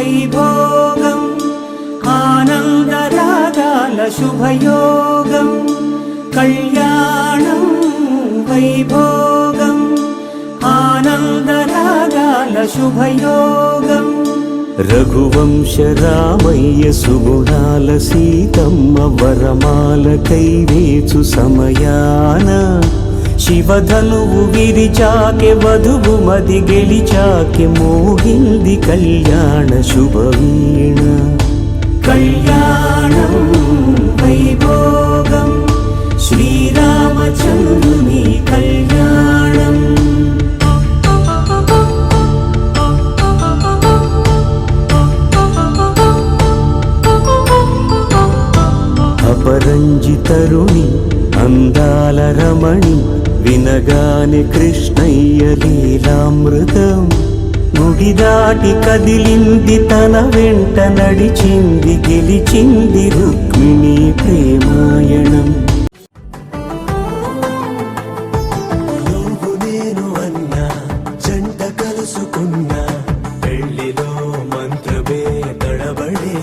వైభోగం ఆనందరాగాల శుభయోగం కళ్యాణం వైభోగం ఆనందరాగాల శుభయోగం రఘువంశ రామయ్య సుగుణాల సీతమ్మ వరమాల కైవేచు సమయాన శివధనువు విరిచాకె వధువు మది గెలిచాకె మోగింది కళ్యాణ శుభవీణ కళ్యాణం వైభోగం శ్రీరామచంద్రుని కళ్యాణం అపరంజి తరుణి అందాల రమణి వినగానే కృష్ణయ్య లీలామృతం గుడి దాటి కదిలింది తన వెంట నడిచింది గెలిచింది రుక్మిణి ప్రేమాయణం నువ్వు నేను అన్నా జంట కలుసుకున్నా పెళ్లిలో మంత్రమే తడబడే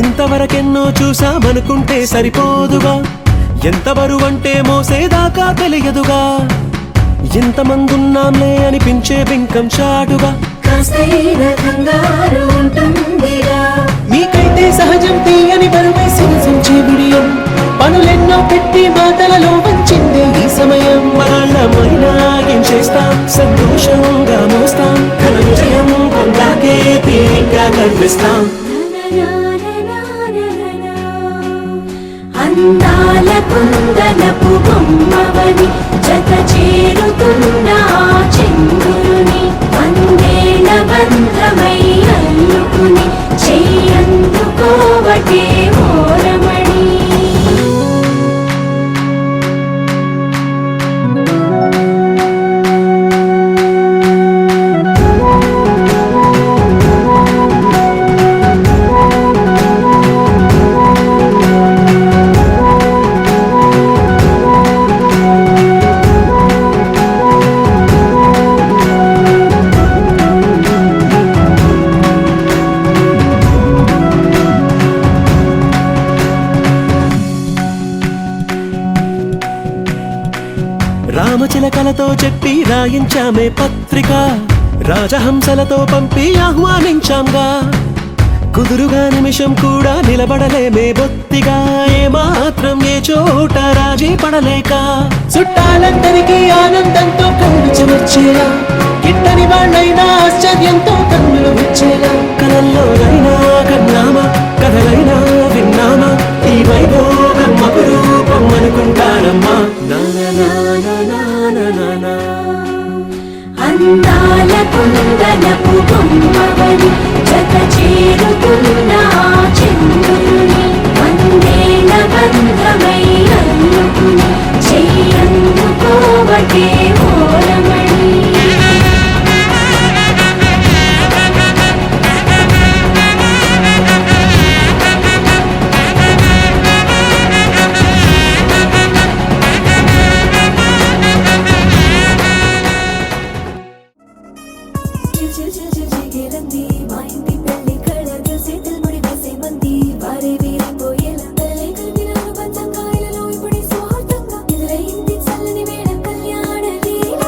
ఇంతవరకెన్నో చూసామనుకుంటే సరిపోదుగా ఎంత బరువంటే మోసేదాకా తెలియదుగా ఇంతమందున్నాంలే అనిపించే బింకం చాటుగా మీకైతే సహజం తీయని బరువై సంచే బిడియం పనులెన్నో పెట్టి మాటలలో వంచిందే ఈ సమయం వాళ్ళమైనా ఏం చేస్తాం సంతోషంగా మోస్తాం ఘన విజయం పొందాకే తీరిగ్గా కనిపిస్తాం అందాల కుందనపు బొమ్మవని జత చేరుతున్న చంద్రుని వందేల బంధమై అల్లుకుని చెయ్యందుకోవటే ఓరమణి రామచిలకలతో చెప్పి రాయించామే పత్రిక రాజహంసలతో పంపి ఆహ్వానించాంగా కుదురుగా నిమిషం కూడా నిలబడలేమే బొత్తిగా ఏమాత్రం ఏ చోట రాజీ పడలేక చుట్టాలందరికీ ఆనందంతో కళ్ళు చెమర్చేలా గిట్టని వాళ్ళైనా ఆశ్చర్యంతో కన్నులు వచ్చేలా కలల్లోనైనా కన్నామా కథలైనా విన్నామా ఈ వైభోగం అపురూపం అనుకుంటానమ్మా అందాల కుందనపు బొమ్మవని చిల్ చిల్ చిల్ చిగేలంది మా ఇంటి పెళ్లి కళలు చేతులు ముడి వేసే మంది వారే వీరే పోయేలా తలలే కలిపిన అనుబంధంగా ఇలలో ఇప్పుడు సౌహార్దంగా ఎదురైంది చల్లని వేళ కళ్యాణ లీల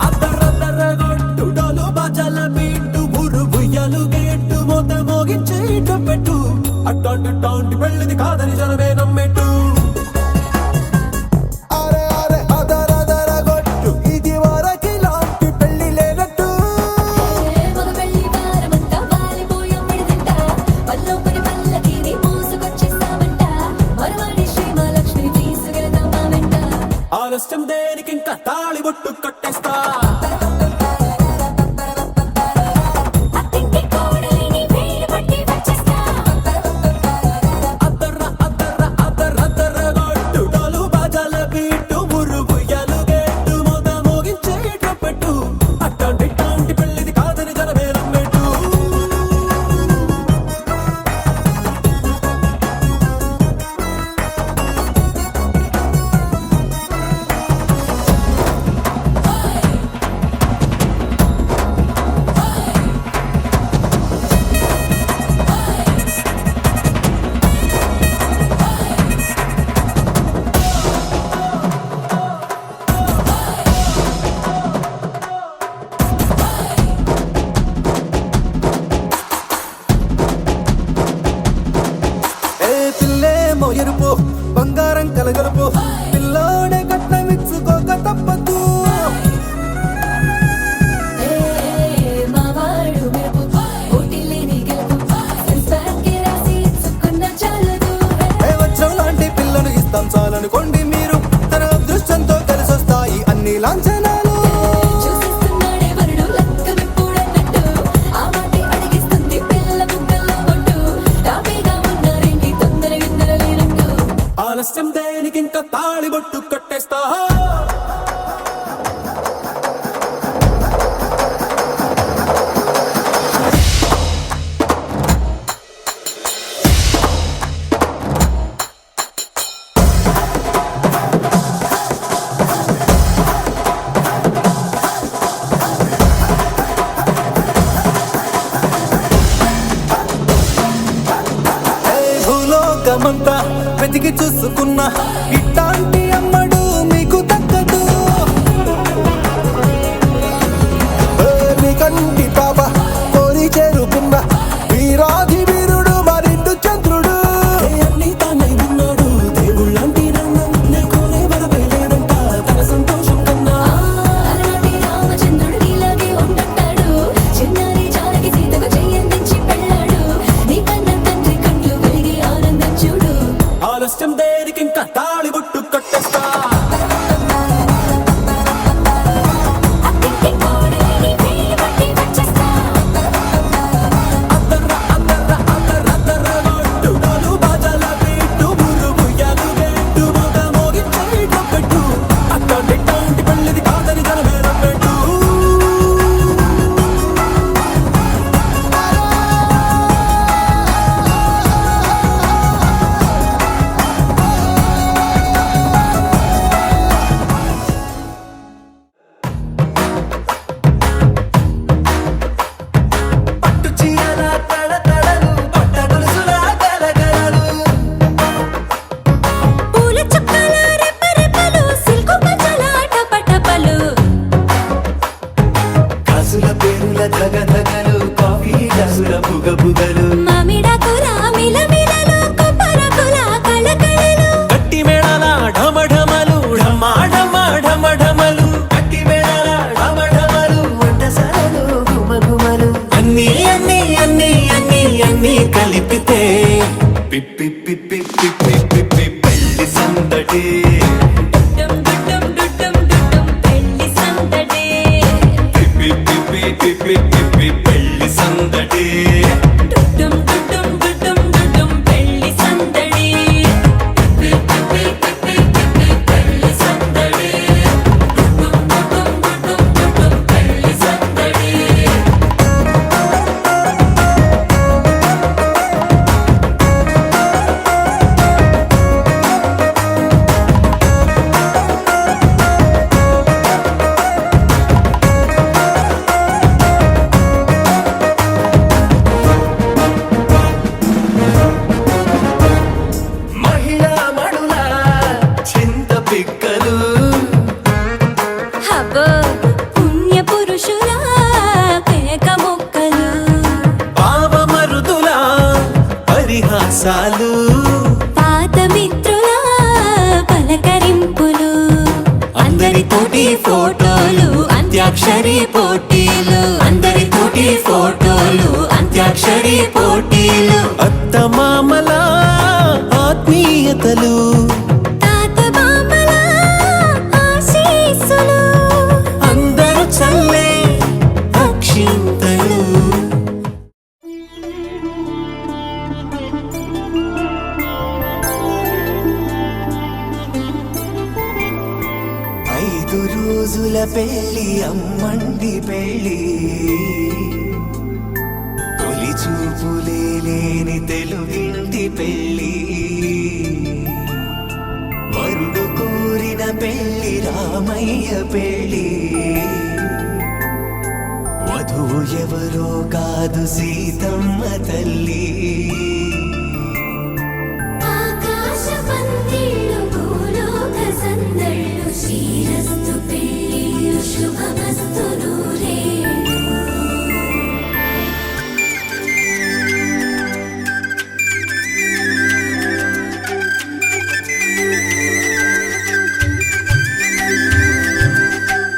అద్దరద్దరగొట్టు డోలు బాజాల బీటు బురు బుయ్యలు గేట్టు మోత మోగించే పెట్టు అట్టాంటి టాంటి పెళ్ళిది కాదని జనమే నమ్మెట్టు అరే అరే అదరదరగొట్టు ఇది వరకి లాంటి పెళ్లి లేనట్టు మగ పెళ్లి వారమంతా వాలిపోయాం విడిదంట పల్లోపని పల్లకిని మోసుకొచ్చేస్తామంట మరవాడి శ్రీమహాలక్ష్మిని తీసుకెళ్తాం మా వెంట ఆలస్యం దేనికి ఇంకా తాళి బొట్టు కట్టేస్తా అత్తింటి కోడలిని వేలు పట్టి వచ్చేస్తా అద్దరద్దరగొట్టు డోలు బాజాల బీటు బురు బుయ్యలు గేట్టు మోత మోగించే పెట్టు అట్టాంటి టాంటి పెళ్ళిది కాదని జనమే నమ్మెట్టు ఏ పిల్లేమో ఎరుపు బంగారం కలగలుపు పిల్లోడే కట్నమిచ్చుకోక తప్పదు మా వాడు మెరుపు పోటీలేని గెలుపు సెన్సార్కి రాసి ఇచ్చుకున్న చాలదు ఏ వచ్చం లాంటి పిల్లను ఇస్తాం చాలనుకోండి మీరు తన అదృష్టంతో కలిసొస్తాయి అన్ని లాంఛనాలు చూసిస్తున్నాడే వరుడు లక్క విప్పుడన్నట్టు ఆ మాటే అడిగిస్తుంది పిల్ల బుగ్గల్లో కొట్టు టాపీగా ఉన్నారేంటి తొందర గిందర లేనట్టు ఆలస్యం దేనికి ఇంకా తాళి బొట్టు కట్టేస్తా భూలోకమంతా వెతికి చూసుకున్నా ఇట్లాంటి అమ్మడు మీకు దక్కదు నీ కంటి పాప కోరి చేరుకున్న వీరాధి వీరుడు మరిండు చంద్రుడు అన్ని తానై ఉన్నాడు దేవుళ్ళంటి నే కోరే వరవే లేదంట తన సంతోషం కన్నా అలనాటి రామచంద్రుడు నీలాగే ఉండంటాడు చిన్నారి జానకి సీతకు చెయ్యందించి పెళ్ళాడు నీ కన్న తండ్రి కండ్లు వెలిగి ఆనందం చూడు ఆలస్యం దేనికి ఇంకా తాళి బొట్టు కట్టేస్తా అత్తింటి కోడలిని వేలు పట్టి వచ్చేస్తా అద్దరగొట్టు డోలు బాజాల బీటు బురు బుయ్యలు గేట్టు మోత మోగించే పెట్టు అట్టాంటి టాంటి పెళ్ళిది కాదని జనమే నమ్మెట్టు పట్టు చీరల తడతడలు పట్ట గొలుసుల గలగలలు పూల చుక్కల రెప్పరెప్పలు సిల్కు పచ్చల టపటపలు కాసుల పేరుల ధగధగలు కాఫీ గ్లాసుల బుగబుగలు మామిడాకు రామిలమిలలు కొబ్బరకుల కళకళలు గట్టి మేళాల ఢమఢమలు ఢమా ఢమా ఢమఢమలు గట్టి మేళాల ఢమఢమలు వంటసాలలు గుమగుమలు అన్నీ అన్నీ అన్నీ అన్నీ అన్నీ కలిపితే పిప్పి పిప్పి పిప్పి పిప్పి పెళ్లి సందడి డుమ్ డుమ్ డుమ్ డుమ్ పెళ్లి సందడి పిప్పి పిప్పి పిప్పి పిప్పి పెళ్లి సందడి డుమ్ డుమ్ డుమ్ డుమ్ పెళ్లి సందడి పిప్పి పిప్పి పిప్పి పిప్పి పెళ్లి సందడి డుమ్ డుమ్ డుమ్ పెళ్లి సందడి సరసాలు పాత మిత్రుల పలకరింపులు అందరితోటి ఫోటోలు అంత్యాక్షరి పోటీలు అందరితోటి ఫోటోలు అంత్యాక్షరి పోటీలు అత్తమామల ఆత్మీయతలు తాత బామ్మల ఆశీస్సులు అందరూ చల్లే అక్షింతలు. ఐదు రోజుల పెళ్లి అమ్మండి పెళ్లి తొలి చూపులే లేని తెలుగింటి పెళ్లి వరుడు కోరిన పెళ్లి రామయ్య పెళ్లి వధువు ఎవరో కాదు సీతమ్మ తల్లి ఆకాశ పందిళ్ళు భూలోక సందళ్ళు శ్రీరస్తు పెళ్ళిళ్ళు శుభమస్తు నూరేళ్ళు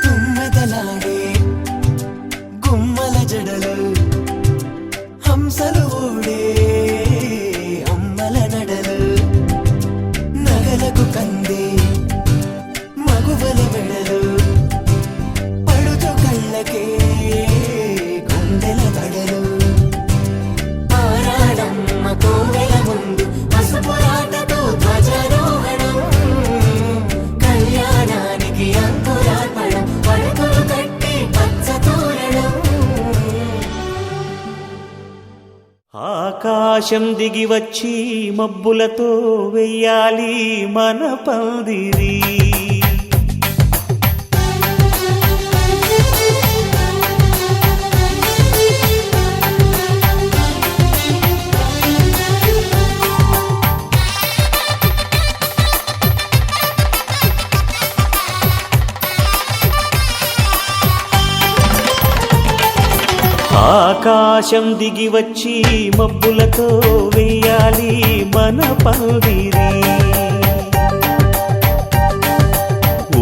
తుమ్మెదలాడే గుమ్మల జడలు హంసలు ఊడే అమ్మల నడలు నగలకు కందే మగువల మెడలు పడుచు కళ్ళకే గుండెల దడలు ఆరాడమ్మ కోవెల ముందు పసుపురాటతో ధ్వజారోహణం కళ్యాణానికి అంకురార్పణం పడకలు కట్టి పచ్చ తోరణం ఆకాశం దిగి వచ్చి మబ్బులతో వెయ్యాలి మన పందిరి. ఆకాశం దిగి వచ్చి మబ్బులతో వెయ్యాలి మన పందిరి.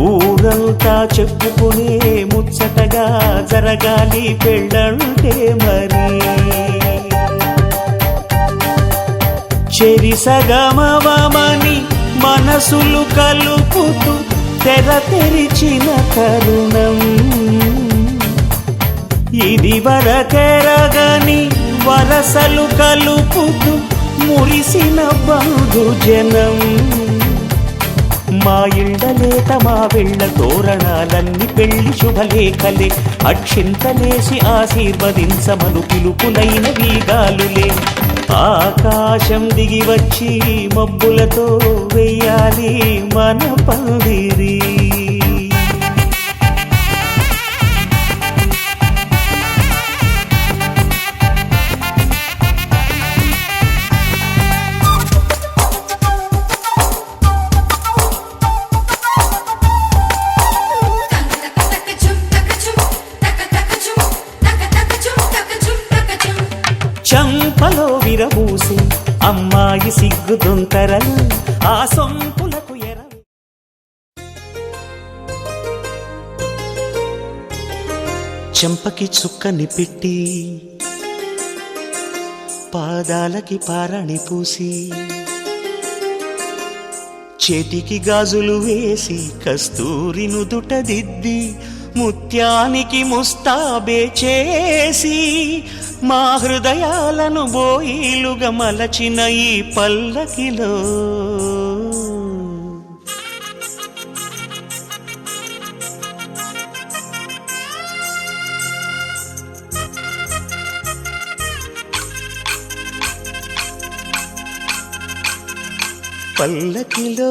ఊరంతా చెప్పుకునే ముచ్చటగా జరగాలి పెళ్ళంటే మరి. చెరిసగమవమని మనసులు కలుపుతూ తెర తెరిచిన తరుణం ఇది వరకెరగని వరసలు కలుపుతూ మురిసిన బంధుజనం. మా ఇళ్ళలేత మా వెళ్ళ తోరణాలన్నీ పెళ్లి శుభలేఖలే అక్షింతలేసి ఆశీర్వదించమను పిలుపులైన వీగాలులే. ఆకాశం దిగి వచ్చి మబ్బులతో వెయ్యాలి మన పందిరి. చంపలో విరబూసి అమ్మాయి సిగ్గుదొంతరలు ఆ సొంపులకు ఎర. చెంపకి చుక్కని పెట్టి పాదాలకి పారాణి పూసి చేతికి గాజులు వేసి కస్తూరి నుదుట దిద్ది ముత్యానికి ముస్తాబే చేసి మా హృదయాలను బోయిలుగా మలచిన ఈ పల్లకిలో పల్లకిలో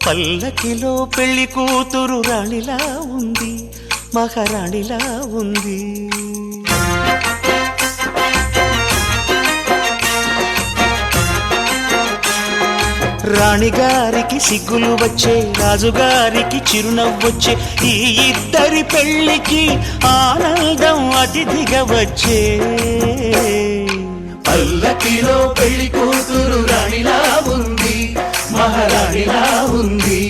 పల్లకిలో పెళ్లి కూతురు రాణిలా ఉంది, మహారాణిలా ఉంది. రాణిగారికి సిగ్గులు వచ్చే, రాజుగారికి చిరునవ్వొచ్చే, ఈ ఇద్దరి పెళ్లికి ఆనందం అతిథిగా వచ్చే. పల్లకిలో పెళ్లి కూతురు రాణిలా ఉంది, మహారాణిలా ఉంది.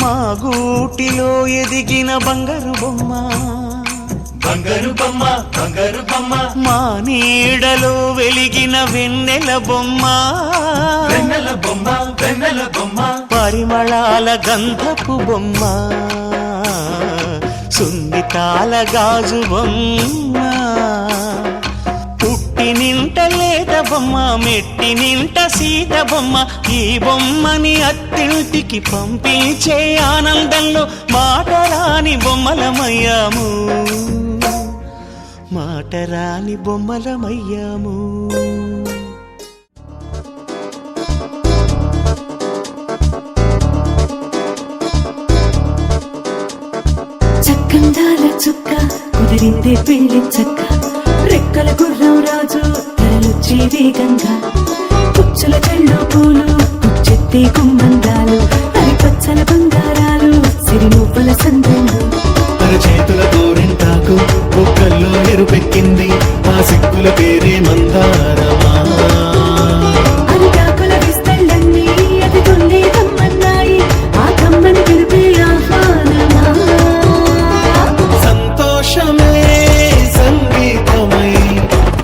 మా గూటిలో ఎదిగిన బంగారు బొమ్మ, బంగారు బొమ్మ, బంగారు బొమ్మ. మా నీడలో వెలిగిన వెన్నెల బొమ్మ, వెన్నెల బొమ్మ, వెన్నెల బొమ్మ. పరిమళాల గంధపు బొమ్మ, సున్నితాల గాజు బొమ్మ. పుట్టి నింట లేత బొమ్మ, మెట్టి నింట సీత బొమ్మ. ఈ బొమ్మని అత్తింటికి పంపించే ఆనందంలో మాటరాని బొమ్మలమయ్యాము, మాటరాని బొమ్మలమయ్యాము. చక్కందాల చుక్క కుదిరిందే పెళ్లి చక్క, రెక్కల గుర్రం రాజు తరలొచ్చే వేగంగా. పుచ్చుల చెళ్ళు పూలు పుచ్చెత్తే గుమ్మందాలు, అరిపచ్చల బంగారాలు సిరిమూపల సంద్రంలో. చేతుల గోరింటాకు బొక్కల్లో ఎరుపెక్కింది, ఆ సిక్కుల పేరే మందారమా. అరిటాకుల విస్తళ్ళన్నీ అది తొల్లే కమ్మన్నాయి, ఆ కమ్మని పిలిపే ఆహ్వానమా. సంతోషమే సంగీతమై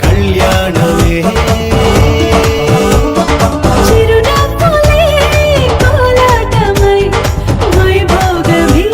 కళ్యాణమే, చిరునవ్వులే కోలాటమై వైభోగమే.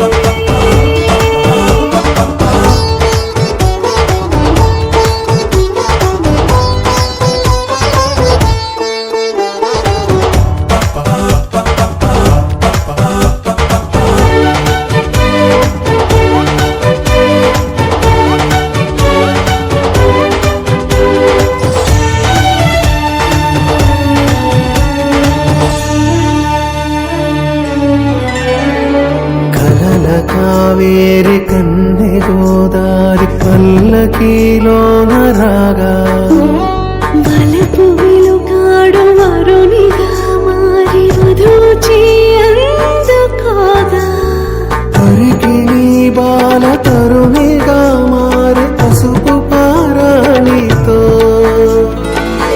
కలల కావేరి కన్నె గోదారి పల్లకీలోన రాగా. వలపు వెలుగాడు వరునిగా మారి వధూచి అందుకోగా. తరికి నీ బాల తరుణిగా మారి పసుపు పారాణితో.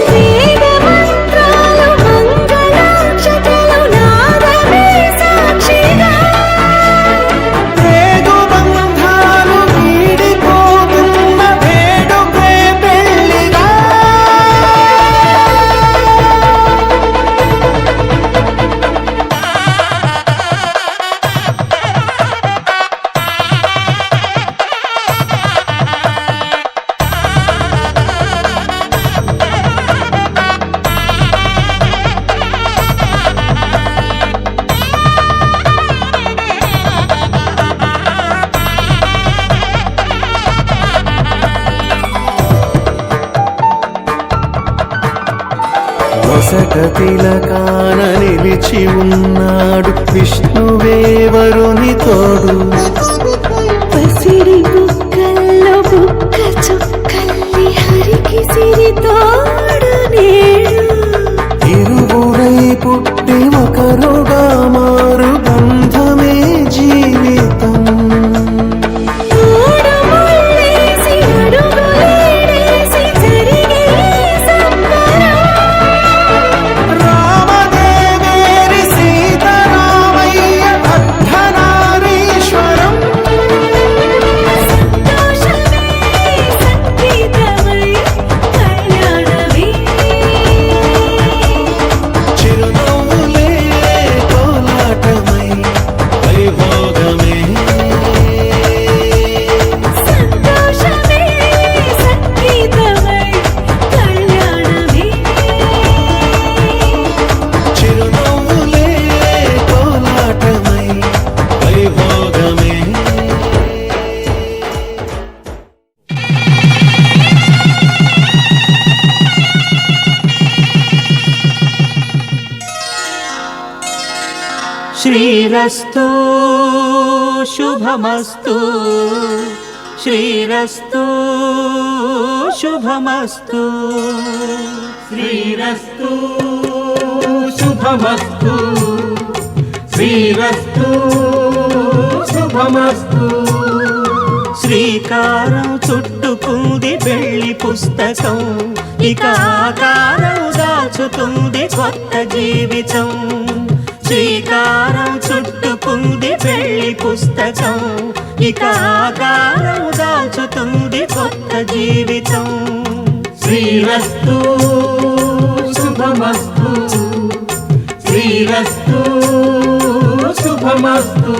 వేద మంత్రాలు మంగళాక్షతలు నాదమే సాక్షిగా. రేగు బంధాలు వీడిపోతున్న వేడుకే పెళ్లిగా. వసట తిలకాన నిలిచి ఉన్నాడు విష్ణువే వరుని తోడు. పసిడి బుక్కల్లో బుక్క చుక్కల్లి హరికి సిరి తోడు నేడు. ఇరువురై పుట్టి ఒకరుగా మారు బంధమే జీవితం. తోడు ముళ్ళేసి అడుగులేసి జరిగే సంబరం. రామదేవేరి సీతారామయ్య అర్ధనారీశ్వరం. సంతోషమే సంగీతమై కళ్యాణమే. చిరునవ్వులే కోలాటమై వైభోగమే. సంతోషమే సంగీతమై కళ్యాణమే. చిరునవ్వులే కోలాటమై వైభోగమే. శ్రీరస్తు శుభమస్తు, శ్రీరస్తు శుభమస్తు. శ్రీరస్తు శుభమస్తు, శ్రీరస్తు శుభమస్తు. శ్రీకారం చుట్టుకుంది వెళ్ళి పుస్తకం, ఇక ఆకారం దాచుతుంది కొత్త జీవితం. శ్రీకారం చుట్టుకుంది వెళ్ళి పుస్తకం, ఇక ఆకారం దాచుతుంది కొత్త జీవితం. శ్రీరస్తు శుభమస్తు, శ్రీరస్తు శుభమస్తు.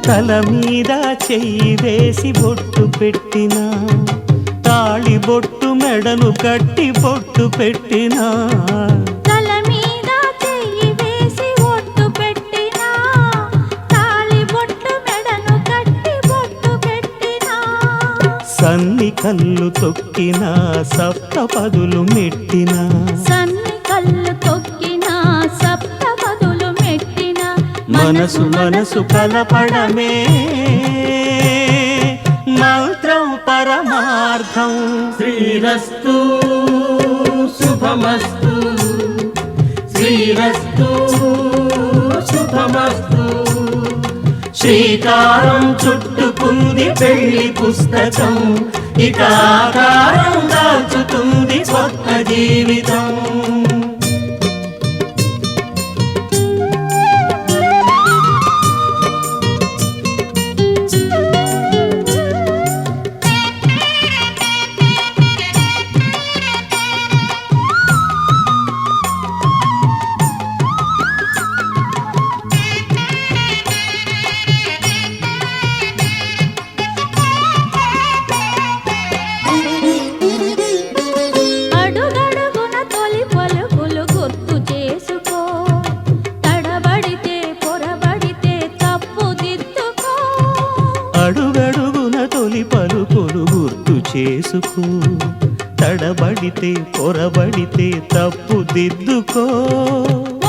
తల మీద చెయ్యి వేసి బొట్టు పెట్టినా, తాళి బొట్టు మెడను కట్టి బొట్టు పెట్టినా. తల మీద చెయ్యి వేసి బొట్టు పెట్టినా, తాళి బొట్టు మెడను కట్టి బొట్టు పెట్టినా. సన్ని కళ్ళు తొక్కినా, సప్త పదులు మెట్టినా. సన్ని కళ్ళు తొక్కినా, సప్త పదులు మెట్టినా. మనసు మనసు కలపడమే మంత్రం పరమార్థం. శ్రీరస్తు శుభమస్తు, శ్రీరస్తు శుభమస్తు. శ్రీకారం చుట్టుకుంది పెళ్లి పుస్తకం, ఇక ఆకారం దాచుతుంది కొత్త జీవితం. అడుగడుగున తొలి పలుకులు గుర్తు చేసుకో, తడబడితే పొరబడితే తప్పు దిద్దుకో. అడుగడుగున తొలి పలుకులు గుర్తు చేసుకో, తడబడితే పొరబడితే తప్పు దిద్దుకో.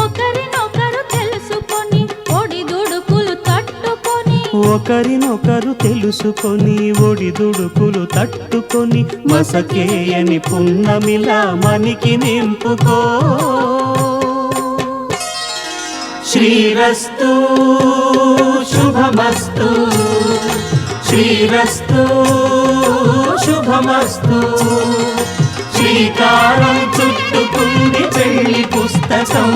ఒకరినొకరు తెలుసుకొని ఒడిదుడుకులు తట్టుకొని, ఒకరినొకరు తెలుసుకొని ఒడిదుడుకులు తట్టుకొని, మసకేయని పున్నమిలా మనికి నింపుకో. శ్రీరస్తు శుభమస్తు, శ్రీరస్తు శుభమస్తు. శ్రీకారం చుట్టుకుంది పెళ్లి పుస్తకం,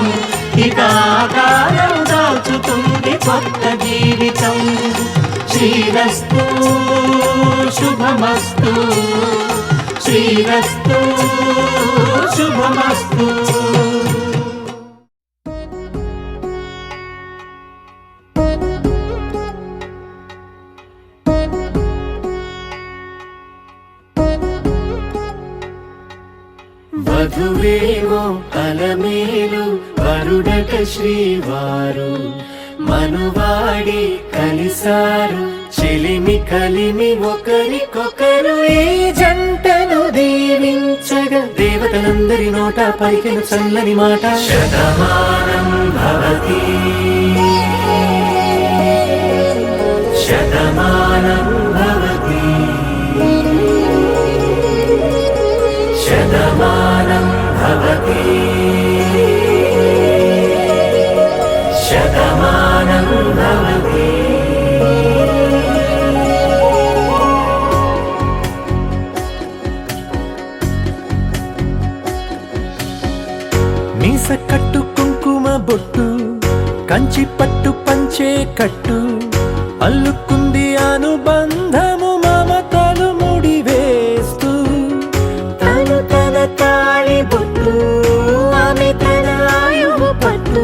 ఇక ఆకారం దాచుతుంది కొత్త జీవితం. శ్రీరస్తు శుభమస్తు, శ్రీరస్తు శుభమస్తు. వధువేవో అలమేలు వరుడట శ్రీవారు, మనువాడి కలిసారు చెలిమి కలిమి ఒకరికొకరు. ఈ జంటను దీవించగా దేవతలందరి నోట పలికిన చల్లని మాట. శతమానం భవతి, శతమానం భవతి, శతమానం భవతి, శతమానం భవతి. మీస కట్టు కుంకుమ బొట్టు, కంచి పట్టు పంచే కట్టు, అల్లుకుంది అనుబంధము మమతలు ముడివేస్తూ. తను తన తాళి బొట్టు, ఆమె తన ఆయువు పట్టు.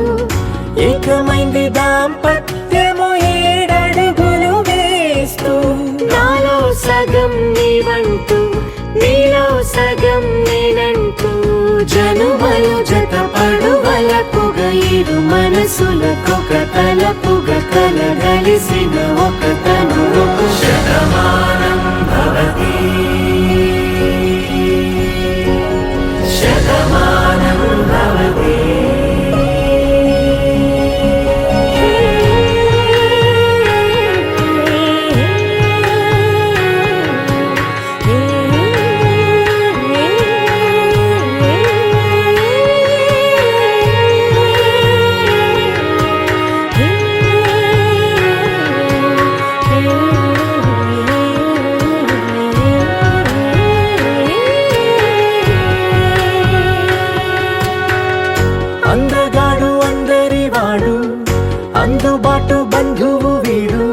ఏకమైంది దాంపత్యము 7 అడుగులు వేస్తూ. నాలో సగం నీవంటూ, నీలో సగం నేనంటూ. జనుమలు జతపడువలపుగ ఇరు మనసులకొక తలపుగ కలగలిసిన ఒక తను శతమానం భవతి శతమానం భవతి అందగాడు అందరివాడు అందుబాటు బంధువు వీడు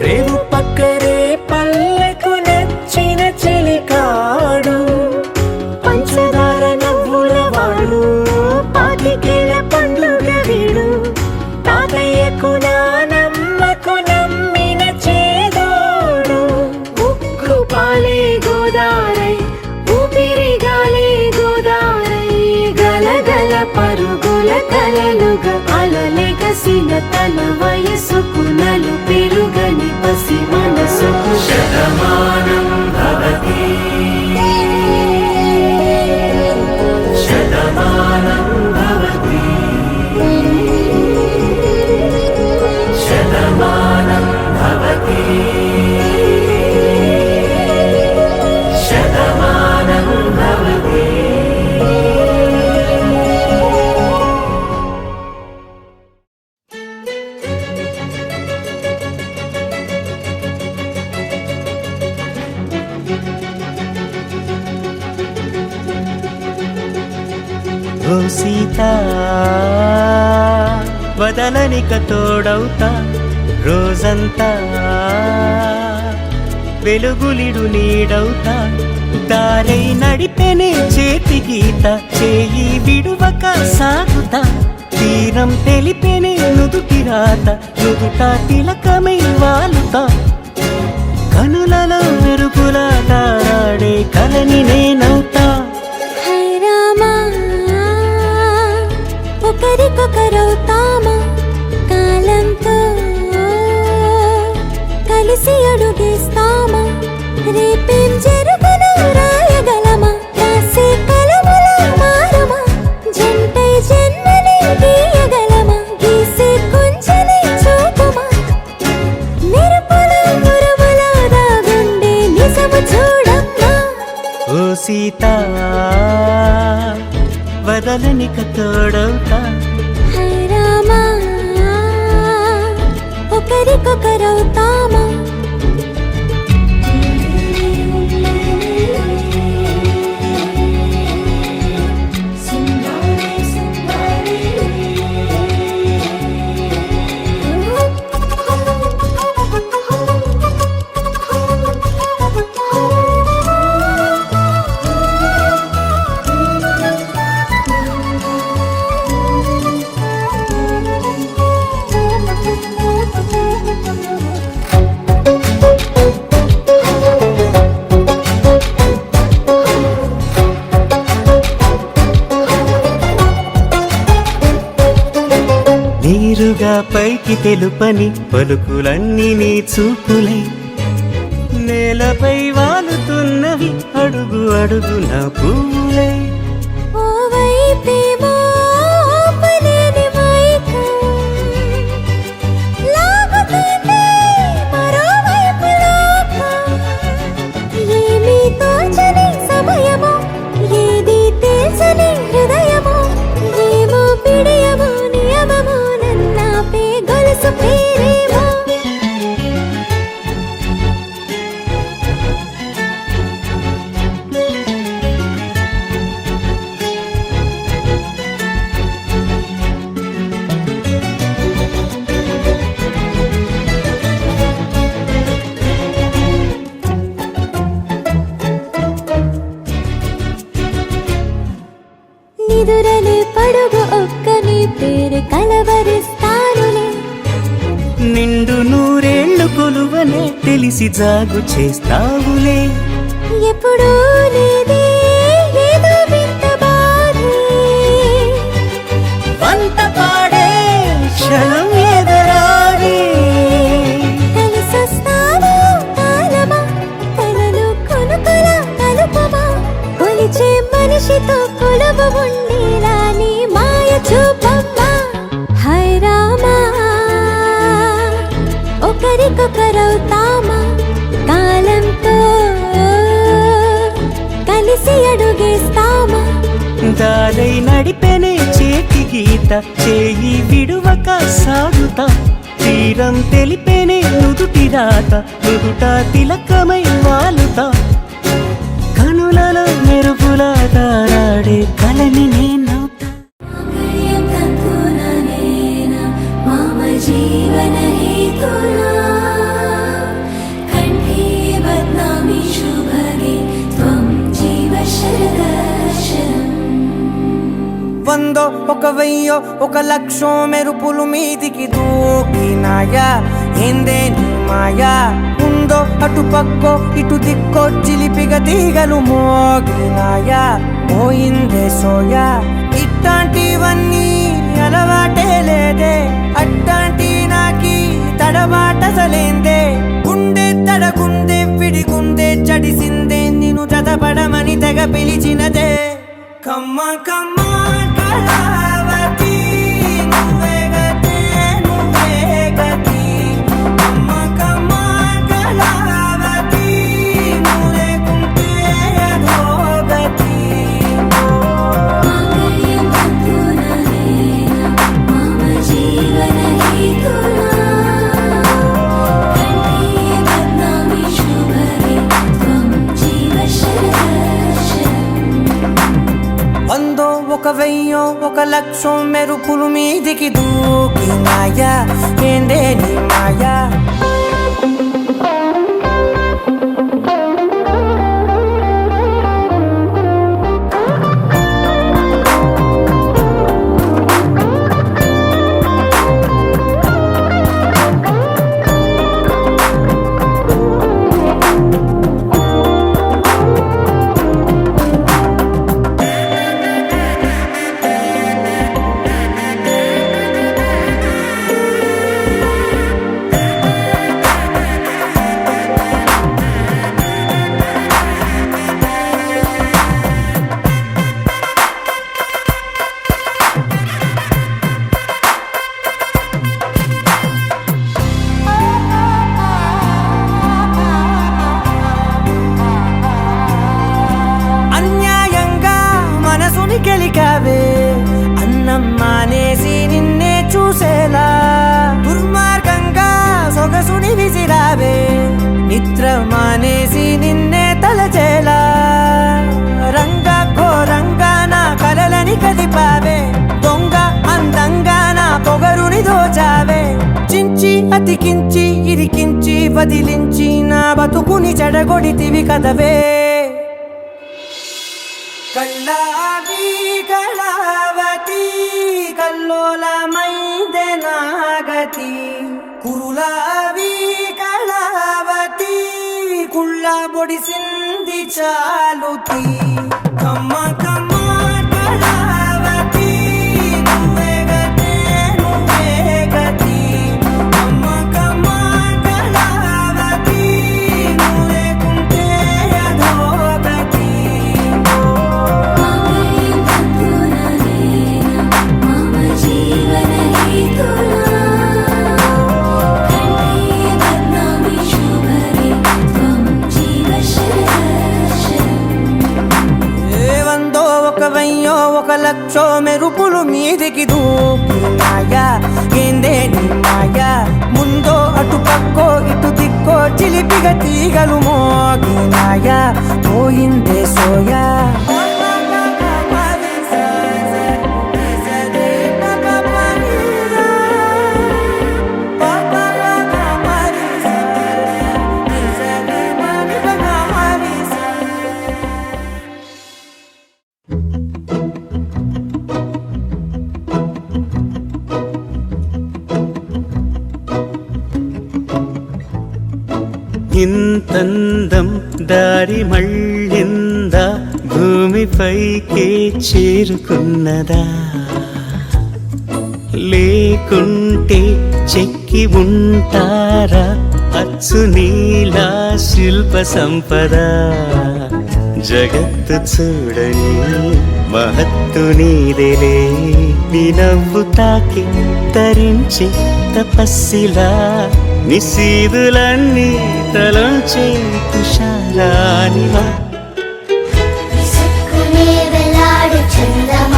రేవు పక్కరే పల్లెకు నచ్చిన చెలికాడు పంచదార నవ్వుల వాడు పాతికేల పండుగ వీడు తాతయ్యకు నానమ్మకు నమ్మిన చేదోడు ఉక్కు పాలే గోదారై ఊపిరిగాలే గోదారై గలగల పరుగుల కలలుగా అలలెగసిన తన వయసుకు నలు పెరుగని పసి మనసుకు శతమానం భవతి శతమానం భవతి శతమానం భవతి శతమానం భవతి ఓ సీత వదలనిక తోడవుతా రోజంతా వెలుగులిడు నీడవుతా దారై నడిపెనే చేతి గీత చేయి విడువక సాగుతా తీరం తెలిపెనే నుదుటి రాత నుదుట తిలకమై వాలుతా కనులలో మెరుపులా తారాడే కలని నేనవుతా హై రామా ఒకరికొకరవుతామా కాలంతో కలిసి అడుగేస్తామా రేపేం జరుగునో రాయగలమా రాసే కలములా మారమా జంటై జన్మని గీయగలమా గీసే కొంచెని చూపుమా మెరుపుల మురుముల దాగుండే నిజము చూడమ్మా ఓ సీత వదలనిక తోడవుతా హై రామా ఒకరికొకరవుతామా నీరుగా పైకి తెలుపని పలుకులన్నీ నీ చూపులై నేలపై వాలుతున్నవి అడుగు అడుగున పూలై ఓ వైపేమో ఆపలేని మైకం లాగుతుంది మరోవైపు లోకం ఏమీ తోచని సమయమో ఏది తెలుసని హృదయమో ఏమో పిడియమో నియమమో నన్నాపే గొలుసు పేరేమో నిదురలే పడుగు ఒక్కని పేరు కలవరిస్తానులే నిండు నూరేళ్లు కొలువనే తెలిసి జాగు చేస్తావులే ఎప్పుడూ లేదే ఏదో వింత బాధే జాలై నడిపెనే చేతి గీత చేయి విడువక సాగుతా తీరం తెలిపెనే నుదుటి రాత నుదుట తిలకమై వాలుతా కనులలో మెరుపుల తారాడే కలని నేనవుతా మంగళ్యం తంతుననేన మమ జీవన హేతునా కంఠే బధ్నామి శుభగే త్వం జీవ శరదర్శనం వందో ఒక వెయ్యో ఒక లక్షో మెరుపులు మీదికి దూకినాయా ఏందే నీ మాయా ఉందో అటు పక్కో ఇటు దిక్కో చిలిపిగ తీగలు మోగినాయా పోయిందే సోయా ఇట్లాంటివన్నీ అలవాటే లేదే అట్లాంటి నాకి తడబాటసలేందే గుండె తడగుందే విడిగుందే చడిసిందే నిన్ను జతపడమని తెగ పిలిచినదే కమ్మ కమ్మ కళావతి నువ్వే గతే నువ్వే గతి కమ్మ కమ్మ కళావతి నువ్వు లేకుంటే అధోగతి మంగళ్యం తంతుననేన మమ జీవన హేతునా కంఠే బధ్నామి శుభగే త్వం జీవ శరదర్శనం వందో ఒక వెయ్యో ఒక లక్షో మెరుపులు మీదికి దూకినాయా ఏందే నీ మాయా అన్యాయంగా మనసుని గెలికావే అన్నం మానేసి నిన్నే చూసేలా దుర్మార్గంగా సొగసుని విసిరావే నిద్ర మానేసి నిన్నే తలచేలా రంగా ఘోరంగా నా కలలని కదిపావే దొంగ అందంగా నా పొగరుని దోచావే చించి అతికించి ఇరికించి వదిలించి నా బతుకుని చెడగొడితివి కదవే కళ్ళావి కళావతి కల్లోలమైందే నాగతి కురులావి కళావతి కుళ్ళ బొడిసింది చాలుతి కమ్మ కమ్మ కళావతి నువ్వే గతే నువ్వే గతి కమ్మ కమ్మ కళావతి నువ్వు లేకుంటే అధోగతి మంగళ్యం తంతుననేన మమ జీవన హేతునా కంఠే బధ్నామి శుభగే త్వం జీవ శరదర్శనం వందో ఒక వెయ్యో ఒక లక్షో మెరుపులు మీదికి దూకినాయా ఏందే నీ మాయా ముందో అటు పక్కో ఇటు దిక్కో చిలిపిగ తీగలు మోగినాయా పోయిందే సోయా ఇంతందం దారి మళ్ళిందా భూమిపైకే చేరుకున్నదా లేకుంటే చెక్కి ఉంటారా అచ్చు నీలా శిల్ప సంపద జగత్తు చూడని మహత్తు నీదేలే నీ నవ్వు తాకి తరించి తపస్సిలా నిశీదులన్నీ తలంచే తుషారానివా విసుక్కునే వెలాడు చందమామ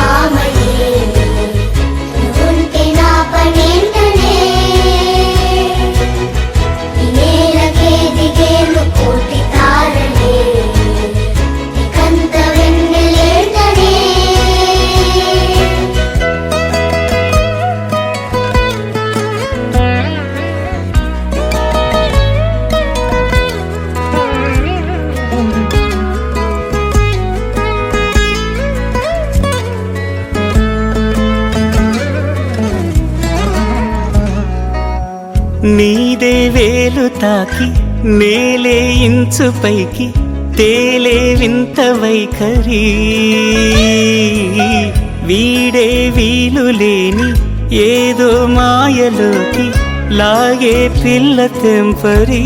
నీదే వేలు తాకి నేలే ఇంచు పైకి తేలే వింత వైఖరి వీడే వీలు లేని ఏదో మాయలోకి లాగే పిల్ల తెంపరి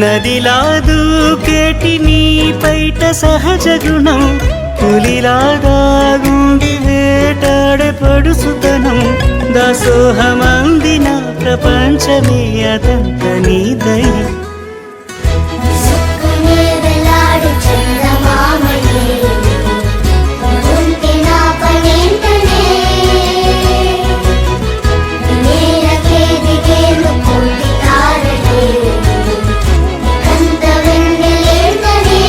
నదిలా దూకేటి నీ పైట సహజ గుణం పులిలాగా గుండి వేటాడే పడుసుతనం దాసోహమందిన ప్రపంచమే అదంత నీదై సుక్కునే వెలాడు చందమామయే ఉంటే నా పనేంటనే నేలకే దిగేను కోటి తారలే కంత వెన్నెలేంటనే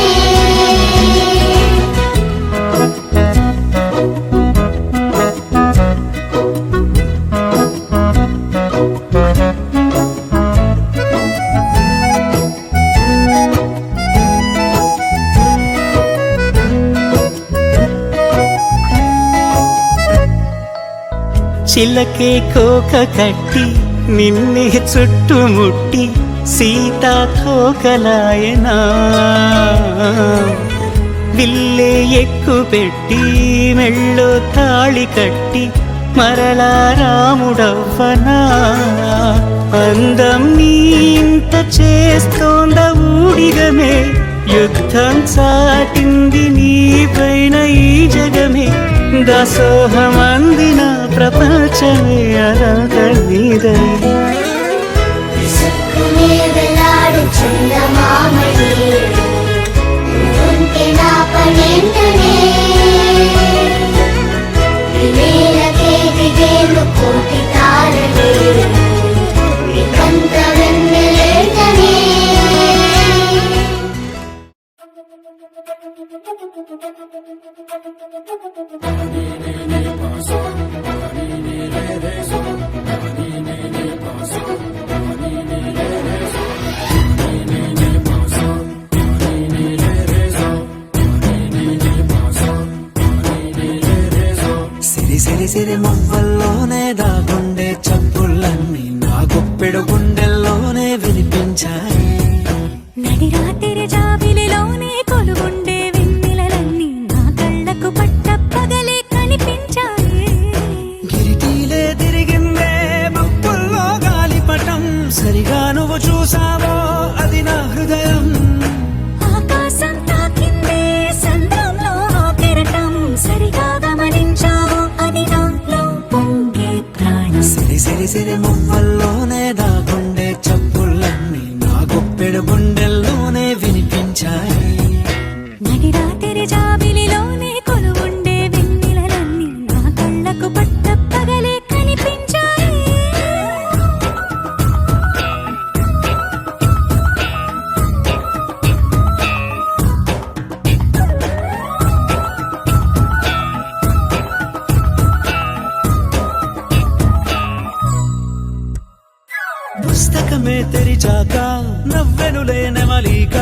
చిలకే కోక కట్టి నిన్నే చుట్టుముట్టి సీతాకోకలాయనా విల్లే ఎక్కు పెట్టి మెళ్ళో తాళి కట్టి మరలా రాముడవ్వనా అందం నీ ఇంత చేస్తోంద ఊడిగమే యుద్ధం చాటింది నీ పైన ఈ జగమే దాసోహమందిన ప్రపంచమే అదంత నీదై సుక్కునే వెలాడు చందమామయే ఉంటే నా పనేంటనే నేలకే దిగేను కోటి తారలే కంత వెన్నెలేంటనే సిరి సిరి సిరి మువ్వల్లోనే దాగుండే చప్పుళ్ళన్నీ నా గుప్పెడు గుండెల్లోనే వినిపించాయి నడిరాత్రి జాబిలిలోనే కొలువుండే వెన్నెలలన్నీ నా కళ్ళకు పట్ట పగలే కనిపించాయి గిరిటీలే తిరిగిందే మబ్బుల్లో గాలిపటం సరిగా నువ్వు చూసావో అది నా హృదయం ఆకాశం తాకిందే సంద్రంలో ఆ కెరటం సరిగా గమనించావు అది నాలో పొంగే ప్రాణం సిరి సిరి సిరి మువ్వల్లోనే దాగుండే చప్పుళ్ళన్నీ నా గుప్పెడు గుండెల్లోనే వినిపించాయి నడిరాత్రి జాబిలిలోనే కొలువుండే వెన్నెలలన్నీ నా కళ్ళకు పట్ట పగలే కనిపించాయి పుస్తకమే తెరిచాక నవ్వెనులే నెమలిక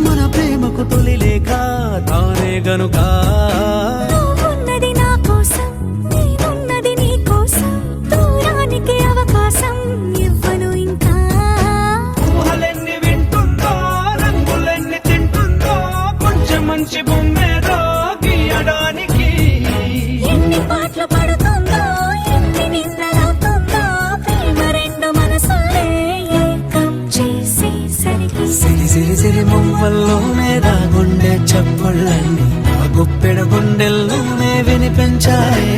మన ప్రేమకు తొలి లేఖ తానే గనుక నువ్వున్నది నా కోసం నేనున్నది నీ కోసం దూరానికి అవకాశం ఇవ్వను ఇంకా ఊహలెన్ని వింటుందో రంగులెన్ని తింటుందో కొంచెం మంచి బొమ్మేదో గీయడానికి ఎన్ని పాటలు పడుతుందో ఎన్ని నిందలవుతుందో ప్రేమ రెండు మనసులే ఏకం చేసేసరికి సిరి సిరి సిరి మువ్వల్లోనే దాగుండే చప్పుళ్ళన్నీ నా గుప్పెడు గుండెల్లోనే వినిపించాయి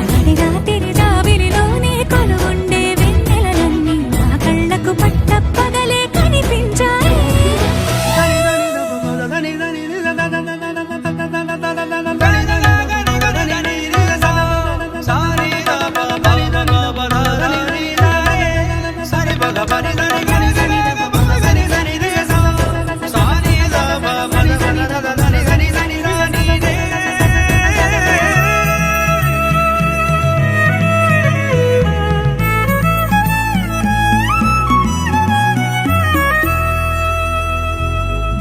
నడిరాత్రి జాబిలిలోనే కొలువుండే వెన్నెలలన్నీ నా కళ్ళకు పట్ట పగలే కనిపించాయి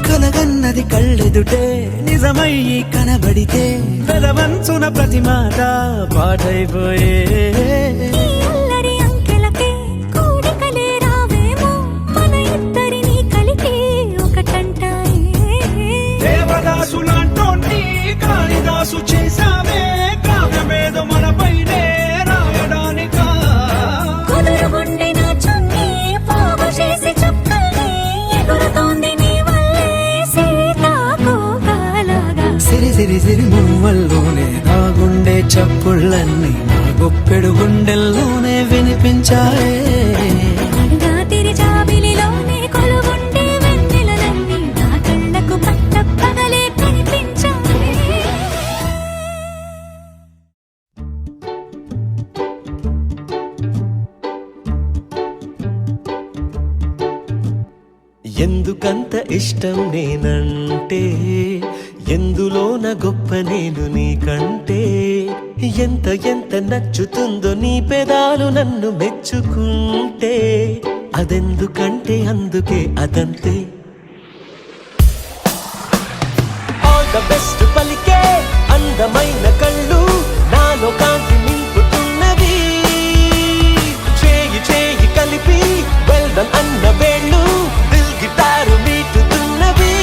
కలగన్నది కళ్ళెదుటే నిజమయ్యి కనబడితే వెలవంచున ప్రతి మాట పాటైపోయే ఈ అల్లరి అంకెలకే కూడికలే సిరిమువ్వల్లోనే నా గుండె చప్పుళ్ళన్నీ నా గొప్పెడు గుండెల్లోనే వినిపించాయే రాత్రి జాబిలిలోనే కొలువుండే వెన్నెలలన్నీ నా కళ్ళకు పట్టపగలే కనిపించాయి. ఎందుకంత ఇష్టం నేనంటే, ఎందులోన గొప్ప నేను నీకంటే, ఎంత ఎంత నచ్చుతుందో నీ పెదాలు నన్ను మెచ్చుకుంటే, అదెందుకంటే అందుకే అదంతే. ఆల్ ద బెస్ట్ పలికే అందమైన కళ్ళు నాలో కాంతి నింపుతున్నవి, చేయి చేయి కలిపి వెల్డన్ అన్న వేళ్ళు గిటారు మీటుతున్నవి.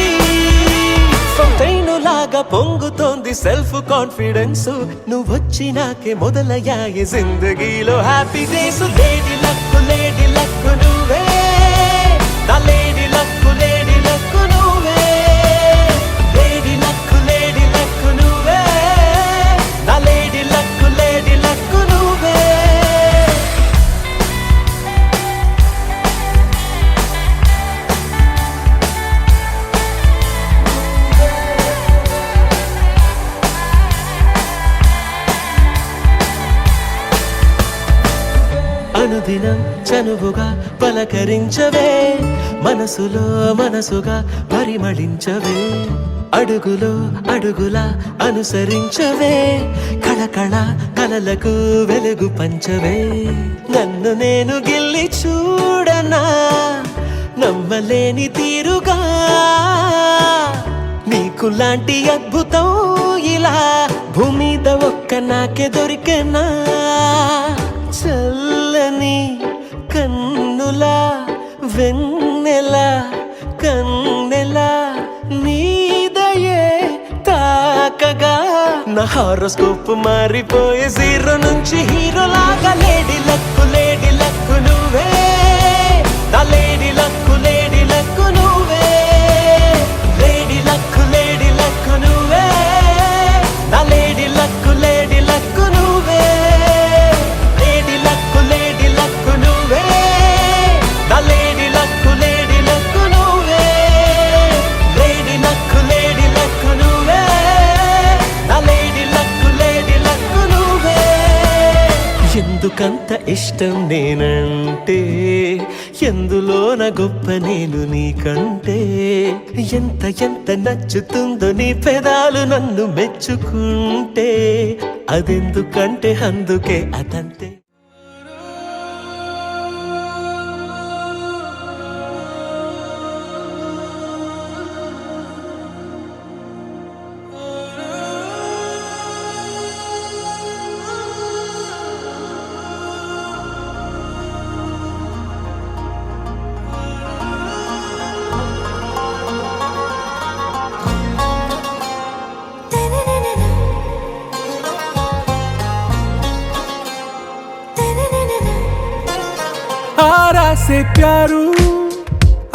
సొంతైనులాగా పొంగుతోంది సెల్ఫ్ కాన్ఫిడెన్స్, నువ్వొచ్చినాకే మొదలయ్యాయి జిందగీలో హ్యాపీ డేస్. లేడీ లక్కు నువ్వే నా లేడీ లక్కు నువ్వే, లేడీ లక్కు నువ్వే నా లేడీ లక్కు నువ్వే. అనుదినం చనువుగా పలకరించవే, మనసులో మనసుగా పరిమళించవే, అడుగులో అడుగులా అనుసరించవే, కళకళ కలలకు వెలుగు పంచవే. నన్ను నేను గిల్లి చూడనా నమ్మలేని తీరుగా, నీకు లాంటి అద్భుతం ఇలా భూమిద ఒక్క నాకే దొరికెనా. చల్లని కన్నుల వెన్నెల కన్నెల నీదయే తాకగా, నా హారోస్కోప్ మారిపోయే జీరో నుంచి హీరోలాగా. లేడీ లక్కు నువ్వే నా లేడీ లక్కు నువ్వే, లేడీ లక్కు నువ్వే నా లేడీ లక్కు నువ్వే, లేడీ లక్కు నువ్వే నా లేడీ లక్కు నువ్వే, లేడీ లక్కు నువ్వే నా లేడీ లక్కు నువ్వే. ఎందుకంత ఇష్టం నేనంటే, ఎందులోన గొప్ప నేను నీకంటే, ఎంత ఎంత నచ్చుతుందో నీ పెదాలు నన్ను మెచ్చుకుంటే, అదెందుకంటే అందుకే అదంతే. आरा से प्यारू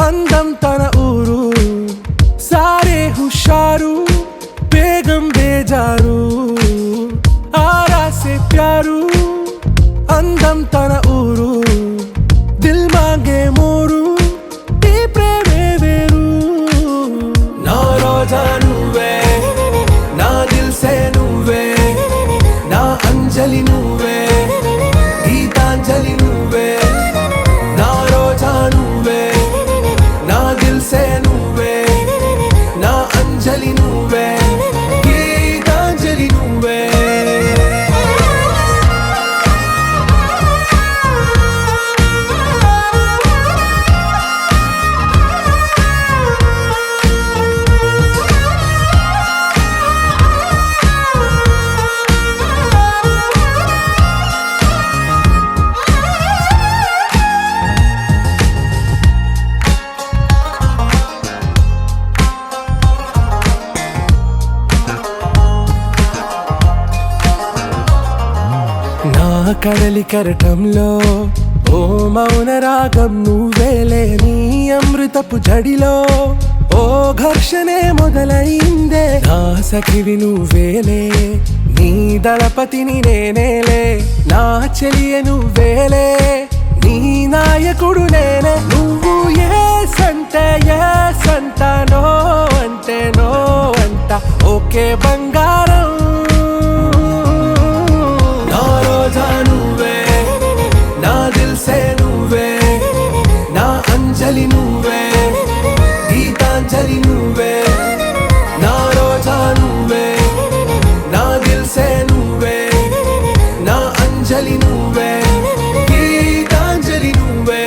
అందం తన ఊరు, సారే హుషారు బేగం బేజారు. ఆరా సే ప్యారు అందం తన ఊరు, దిల్ మాంగే మోరు ఈ ప్రేమే వేరు. నా రోజా నువ్వే నా దిల్ సే నువ్వే, నా అంజలి నువ్వే గీతాంజలి నువ్వే. నా రోజా నువ్వే నా దిల్ సే నువ్వే, నా అంజలి నువ్వే గీతాంజలి నువ్వే. కడలి కరటంలో ఓ మౌన రాగం నువ్వేలే, నీ అమృతపు జడిలో ఓ ఓ ఘర్షణే మొదలైందే నా సఖివి నువ్వేలే నీ దళపతిని నేనేలే నా చెలియ నువ్వేలే నీ నాయకుడు నేనే నువ్వు ఏ సంట నో అంటే నో అంట ఓకే బంగారం నా రోజా నువ్వే నా దిల్సే నువ్వే నా అంజలి నువ్వే గీతాంజలి నువ్వే నా రోజా నువ్వే నా దిల్సే నువ్వే నా అంజలి నువ్వే గీతాంజలి నువ్వే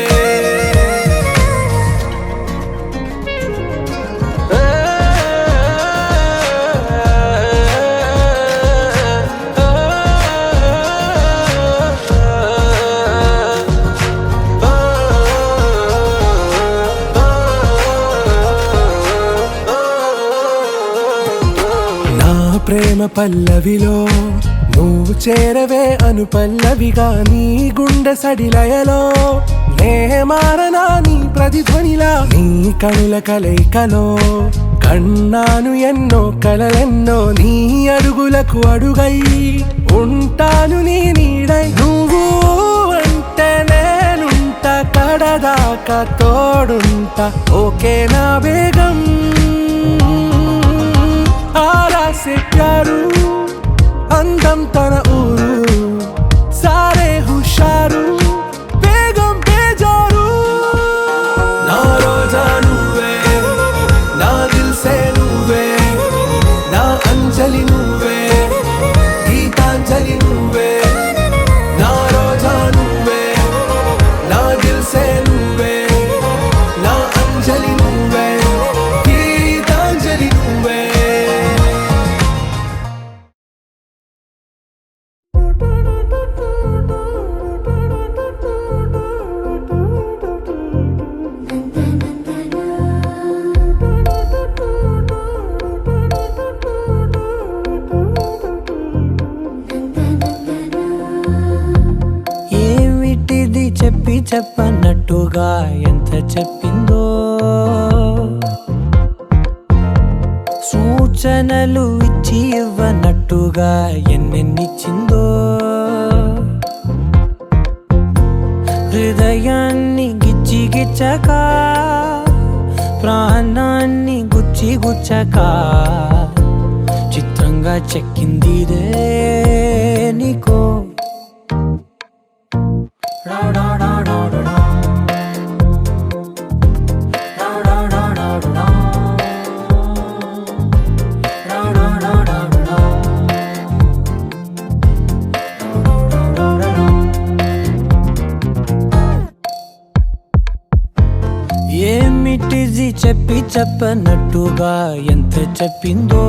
ప్రేమ పల్లవిలో నువ్వు చేరవే అను పల్లవిగా నీ గుండె సడిలయలో నే మారనా నీ ప్రతిధ్వనిలా నీ కనుల కలయికలో కన్నాను ఎన్నో కలలెన్నో నీ అడుగులకు అడుగై ఉంటాను నీ నీడై నువ్వు అంటే నేనుంట కడదాకా తోడుంట ఓకే నా బేగం आरा से प्यारू अंदम तन ऊरू सारे हुशारू बेगम बेजारू ना रोजा నువ్వే నా దిల్ సే నువ్వే నా అంజలి నువ్వే గీతాంజలి నువ్వే నా రోజా నువ్వే నా దిల్ సే నువ్వే నా అంజలి నువ్వే గీతాంజలి నువ్వే చెప్పనట్టుగా ఎంత చెప్పిందో సూచనలు ఇచ్చి ఇవ్వనట్టుగా ఎన్నెన్నిచ్చిందో హృదయాన్ని గిచ్చి గిచ్చక ప్రాణాన్ని గుచ్చి గుచ్చక చిత్రంగా చెక్కిందిరే నీకో ఏమిటిది చెప్పనట్టుగా ఎంత చెప్పిందో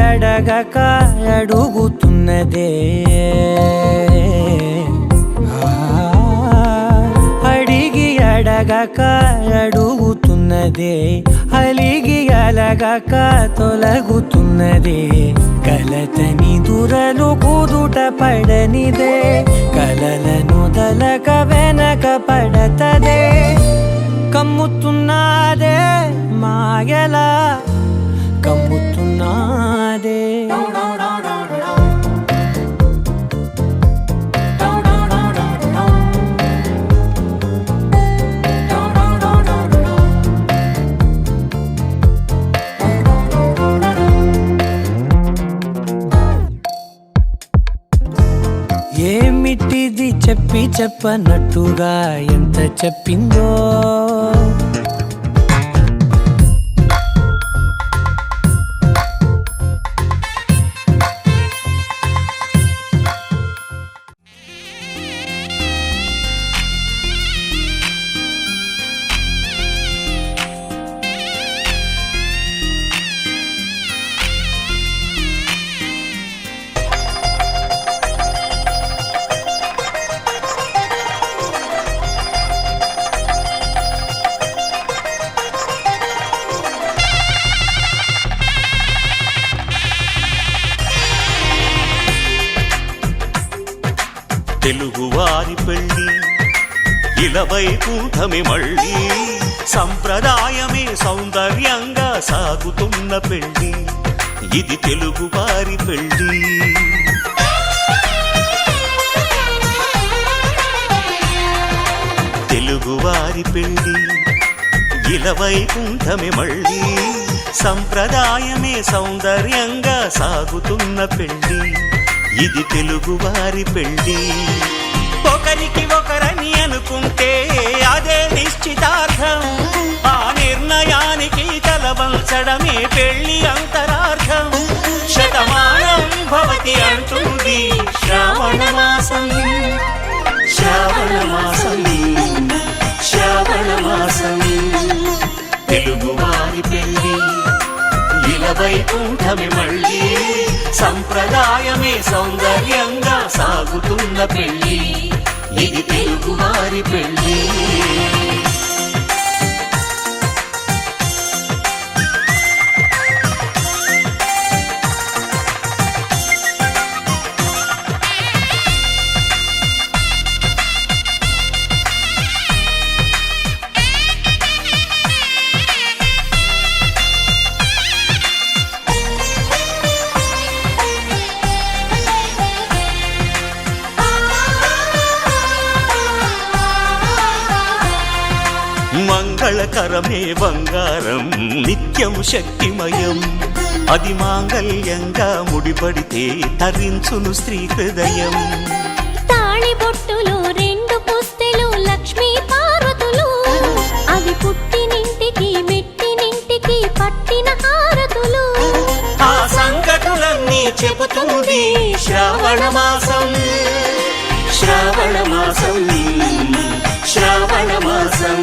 అడగక అడుగుతున్నదే అడిగి అడగక అడుగుతున్నదే అలిగి అలగక తొలగుతున్నదే కలతని దురలు కుదుట పడనిదే కలలను దలక వెనక పడతదే కమ్ముతున్నదే మాయలా కమ్ముతున్నదే ఏమిటిది చెప్పనట్టుగా ఎంత చెప్పిందో తెలుగువారి పెళ్ళి ఇలవైకుంఠమి మళ్ళీ సంప్రదాయమే సౌందర్యంగా సాగుతున్న పెళ్ళి ఇది తెలుగువారి పెళ్ళి తెలుగువారి పెళ్ళి ఇలవైకుంఠమి మళ్ళీ సంప్రదాయమే సౌందర్యంగా సాగుతున్న పెళ్ళి ఇది తెలుగువారి పెళ్ళి ఒకరికి ఒకరని అనుకుంటే అదే నిశ్చితార్థం ఆ నిర్ణయానికి తలవంచడమే పెళ్లి అంతరార్థం శతమానం భవతి అంటుంది శ్రావణ మాసం శ్రావణ మాసం శ్రావణ మాసం తెలుగువారి పెళ్ళి ఇలవైకుంఠమి మళ్ళీ సంప్రదాయమే సౌందర్యంగా సాగుతున్న పెళ్ళి ఇది తెలుగువారి పెళ్ళి మంగళకరమే బంగారం నిత్యం శక్తిమయం అది మాంగళ్యంగా ముడిపడితే తరించును స్త్రీ హృదయం తాళిబొట్టులో రెండు పుస్తెలు లక్ష్మీ పార్వతులు అవి పుట్టినింటికి మెట్టినింటికి పట్టిన హారతులు ఆ సంకటులన్నీ చెబుతుంది శ్రావణ మాసం శ్రావణ మాసం శ్రావణ మాసం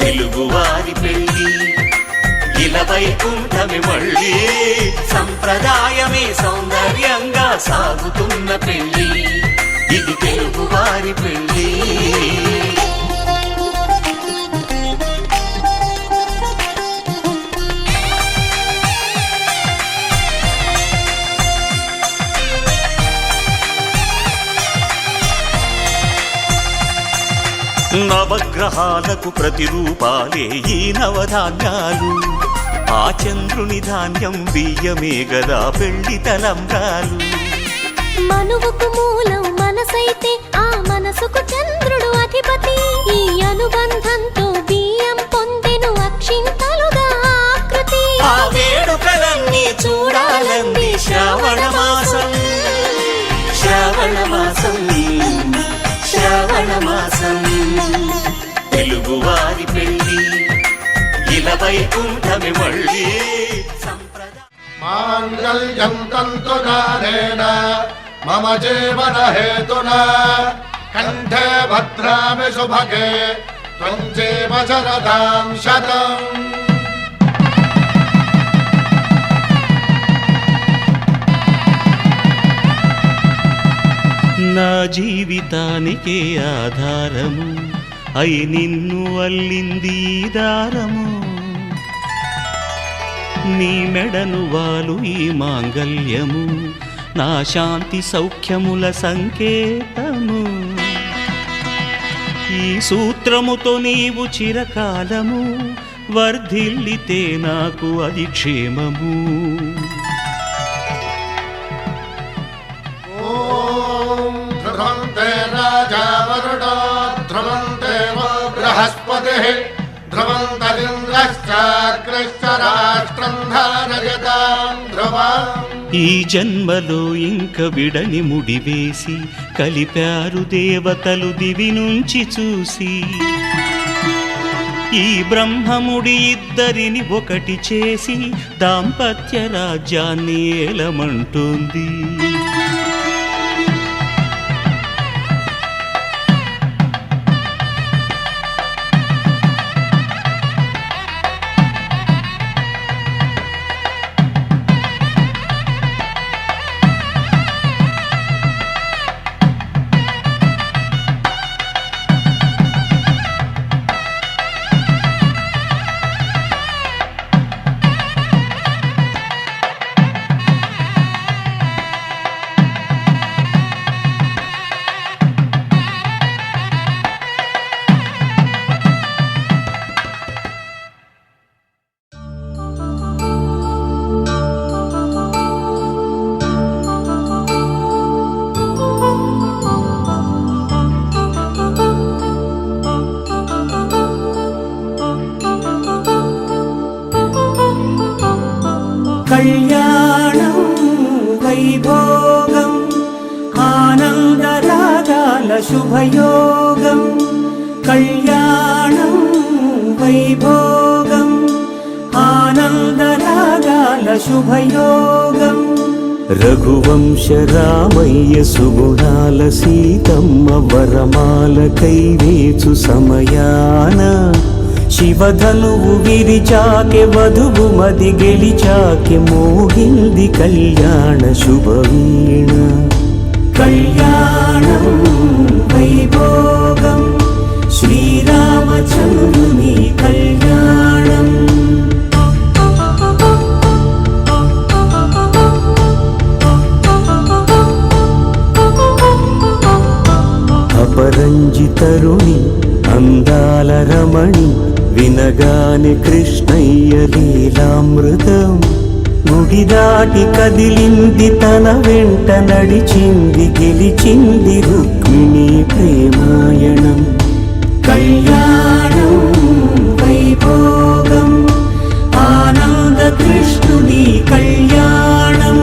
తెలుగువారి పెళ్ళి ఇలవైకుంఠమి మళ్ళీ సంప్రదాయమే సౌందర్యంగా సాగుతున్న పెళ్ళి ఇది తెలుగువారి పెళ్ళి నవగ్రహాలకు ప్రతిరూపాలే ఈ నవధాన్యాలు ఆ చంద్రుని ధాన్యం బియ్యమే గదా పెళ్లి తలంబ్రాలు మనువుకు మూలం మనసైతే ఆ మనసుకు చంద్రుడు అధిపతి ఈ అనుబంధంతో బియ్యం పొందెను అక్షింతలుగా ఆకృతి ఆ వేడుకలన్నీ చూడాలంది శ్రావణ మాసం శ్రావణ మాసం శ్రావణ మాసం తెలుగువారి పెళ్ళి ఇలవైకుంఠమి మళ్ళీ మాంగళ్యం తంతునానేన మమ జీవన హేతునా కంఠే భద్రామి శుభగే త్వం జీవ శరదాం శతం నా జీవితానికే ఆధారము అయి నిన్ను అల్లింది దారము నీ మెడను వాలు ఈ మాంగల్యము నా శాంతి సౌఖ్యముల సంకేతము ఈ సూత్రముతో నీవు చిరకాలము వర్ధిల్లితే నాకు అది క్షేమము ధ్రువంతే రాజా వరుడో ధ్రువంతే బృహస్పతిః ధ్రువంతరింద్రశ్చాగ్రశ్చ రాష్ట్రం ధారయతాం ధ్రువం ఈ జన్మలో ఇంక విడని ముడివేసి కలిపారు దేవతలు దివి నుంచి చూసి ఈ బ్రహ్మముడి ఇద్దరిని ఒకటి చేసి దాంపత్య రాజ్యాన్ని ఏలమంటోంది శుభయోగం కళ్యాణం వైభోగం ఆనందరాగాల శుభయోగం రఘువంశ రామయ్య సుగుణాల సీతమ్మ వరమాల కైవేచు సమయాన శివధనువు విరిచాకె వధువు మది గెలిచాకె మోగింది కళ్యాణ శుభవీణ కళ్యాణం వైభోగం శ్రీరామచంద్రుని కళ్యాణం అపరంజి తరుణి అందాల రమణి వినగాని కృష్ణయ్య లీలామృతం గుడి దాటి కదిలింది తన వెంట నడిచింది గెలిచింది రుక్మిణి ప్రేమాయణం కళ్యాణం వైభోగం ఆనంద కృష్ణుని కళ్యాణం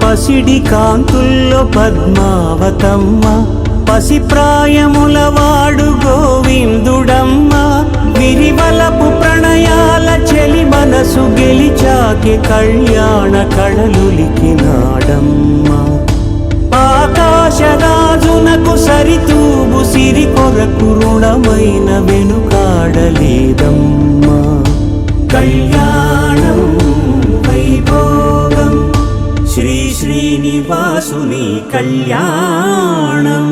పసిడి కాంతుల్లో పద్మావతమ్మ పసిప్రాయముల వాడు గోవిందుడమ్మ విరివలపు ప్రణయాల చెలి మనసు గెలిచాకే కళ్యాణ కళలులికినాడమ్మ ఆకాశరాజునకు సరితూగు సిరి కొరకు రుణమైన వెనుకాడలేదమ్మా కళ్యాణం వైభోగం శ్రీ శ్రీనివాసుని కళ్యాణం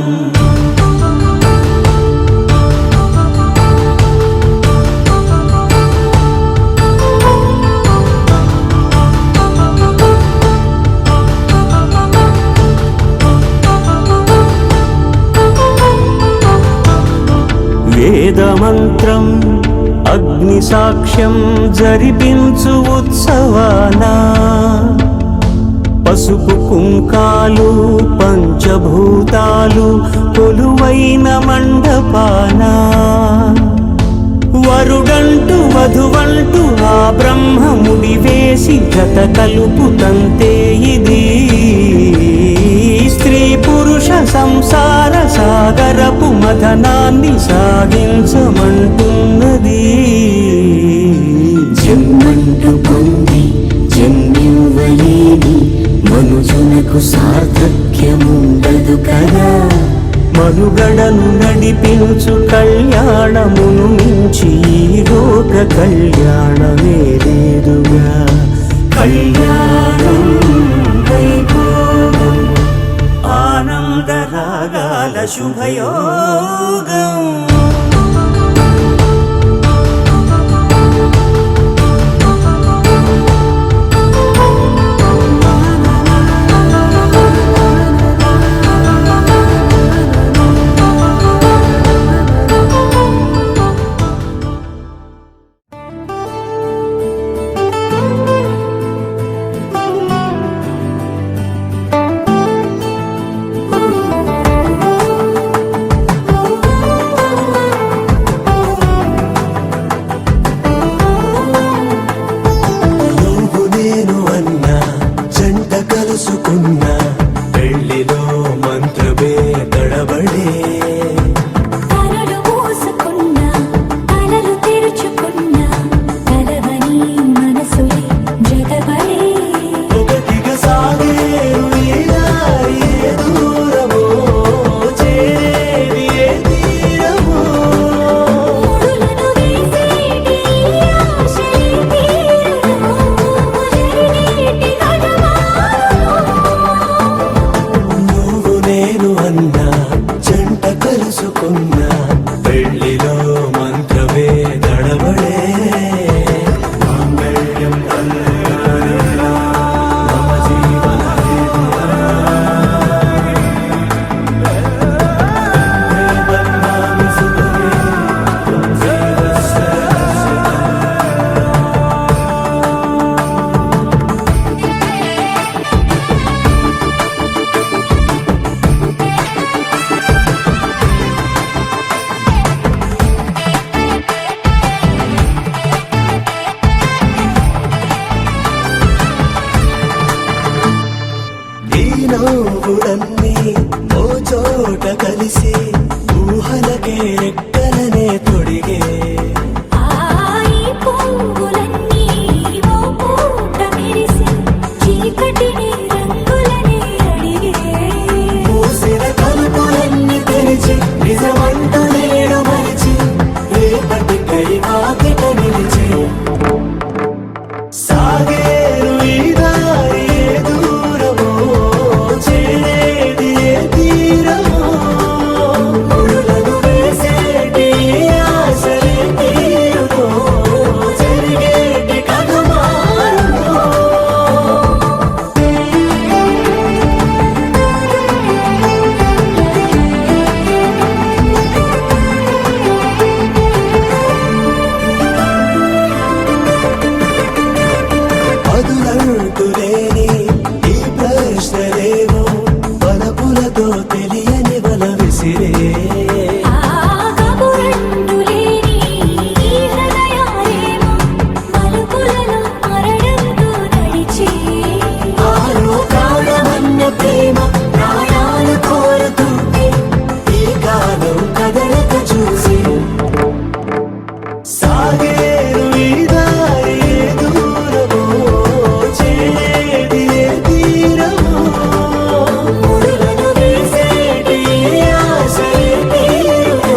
వేదమంత్రం అగ్ని సాక్ష్యం జరిపించు ఉత్సవానా పసుపు కుంకాలు పంచభూతాలు కొలువైన మండపాన వరుడంటూ వధువంటూ ఆ బ్రహ్మముడి వేసి జత కలుపుతంతే ఇది స్త్రీ పురుష సంసార సాగరపు మథనాన్ని సాగించమంటున్నది జన్మంటూ పొంది జన్మివ్వలేని మనుజునకు సార్థక్యముండదు కదా మనుగడను నడిపించు కళ్యాణమును మించి ఈ లోక కళ్యాణమే లేదుగా కళ్యాణం వైభోగం ఆనందరాగాల శుభయోగం రెక్కలనే తొడిగే ఈ పొంగులన్నీ ఓ పూట మెరిసి చీకటిని రంగులని అడిగే మూసిన తలుపులన్నీ తెరిచి నిజమంట నేడు మరిచి రేపటికై ఆకిట నిలిచే సాగేరు ఈ దారి ఏ దూరమో చేరేది ఏ తీరమో ముడులను వేసేటి ఆశలే తీరునో జరిగేటి కథ మారునో అదులంటులేని ఈ ప్రశ్నలేమో బలపులతో తెలియని బల విసిరే కబురంటులేని ఈ హృదయాలేమో మలుపులలో మరణంతో నడిచే ఆలో ప్రాణమన్న ప్రేమ ప్రాణాలు కోరుతుంటే ఈ కాలం కదలక చూసి సాగేరు ఈ దారి ఏ దూరమో చేరేది ఏ తీరమో ముడులను వేసేటి ఆశలే తీరునో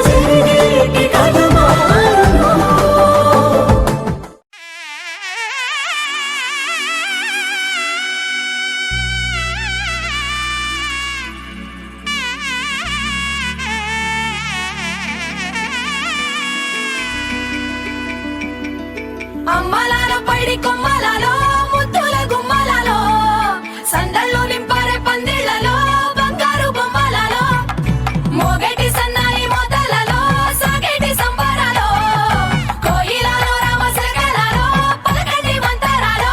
జరిగేటి కథ మారునో అమ్మలాల పైడి కొమ్మలలో ముద్దుల గుమ్మలలో సందళ్ళు నింపరే పందిళ్లలో బంగారు బొమ్మలలో మోగేటి సన్నాయి మోతలలో సాగేటి సంబరాలో కోయిలలో రామశకలలో పలకటి మంతరాలో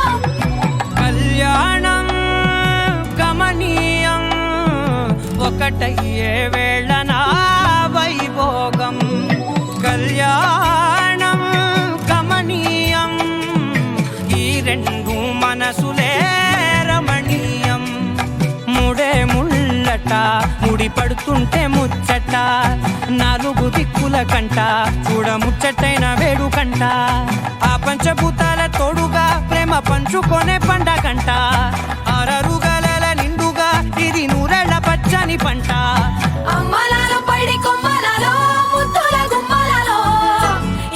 కళ్యాణం గమనీయం ఒకటయ్యే వేళన వైభోగం కళ్యాణం గమనీయం ఈ రెండు మనసులే రమణీయం ముడే ముళ్ళట ముడి పడుతుంటే ముచ్చట నాలుగు దిక్కుల కంట చూడ ముచ్చటైన వేడుకంట ఆ పంచభూతాల తోడుగా ప్రేమ పంచుకొనే పండగంట ఆరరుగల నిండుగా ఇది నూరెళ్ళ పచ్చని పంట అమ్మలాల పైడి కొమ్మలలో ముద్దుల గుమ్మలలో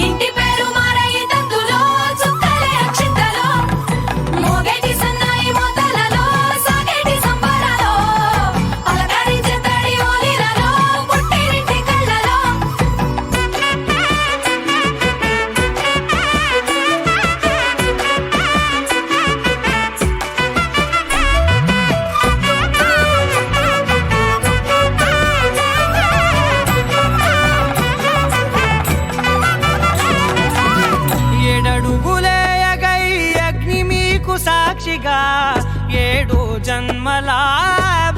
ఇంటి పేరు మారయి తందులో చుక్కలే అక్షింతలో మోగేటి సన్నాయి మోతలలో సాగేటి సంబరాలో పలకరించే తడి ఓలిలలో పుట్టినింటి కళ్ళలో ఏడడుగులేయగై అగ్ని మీకు సాక్షిగా ఏడు జన్మల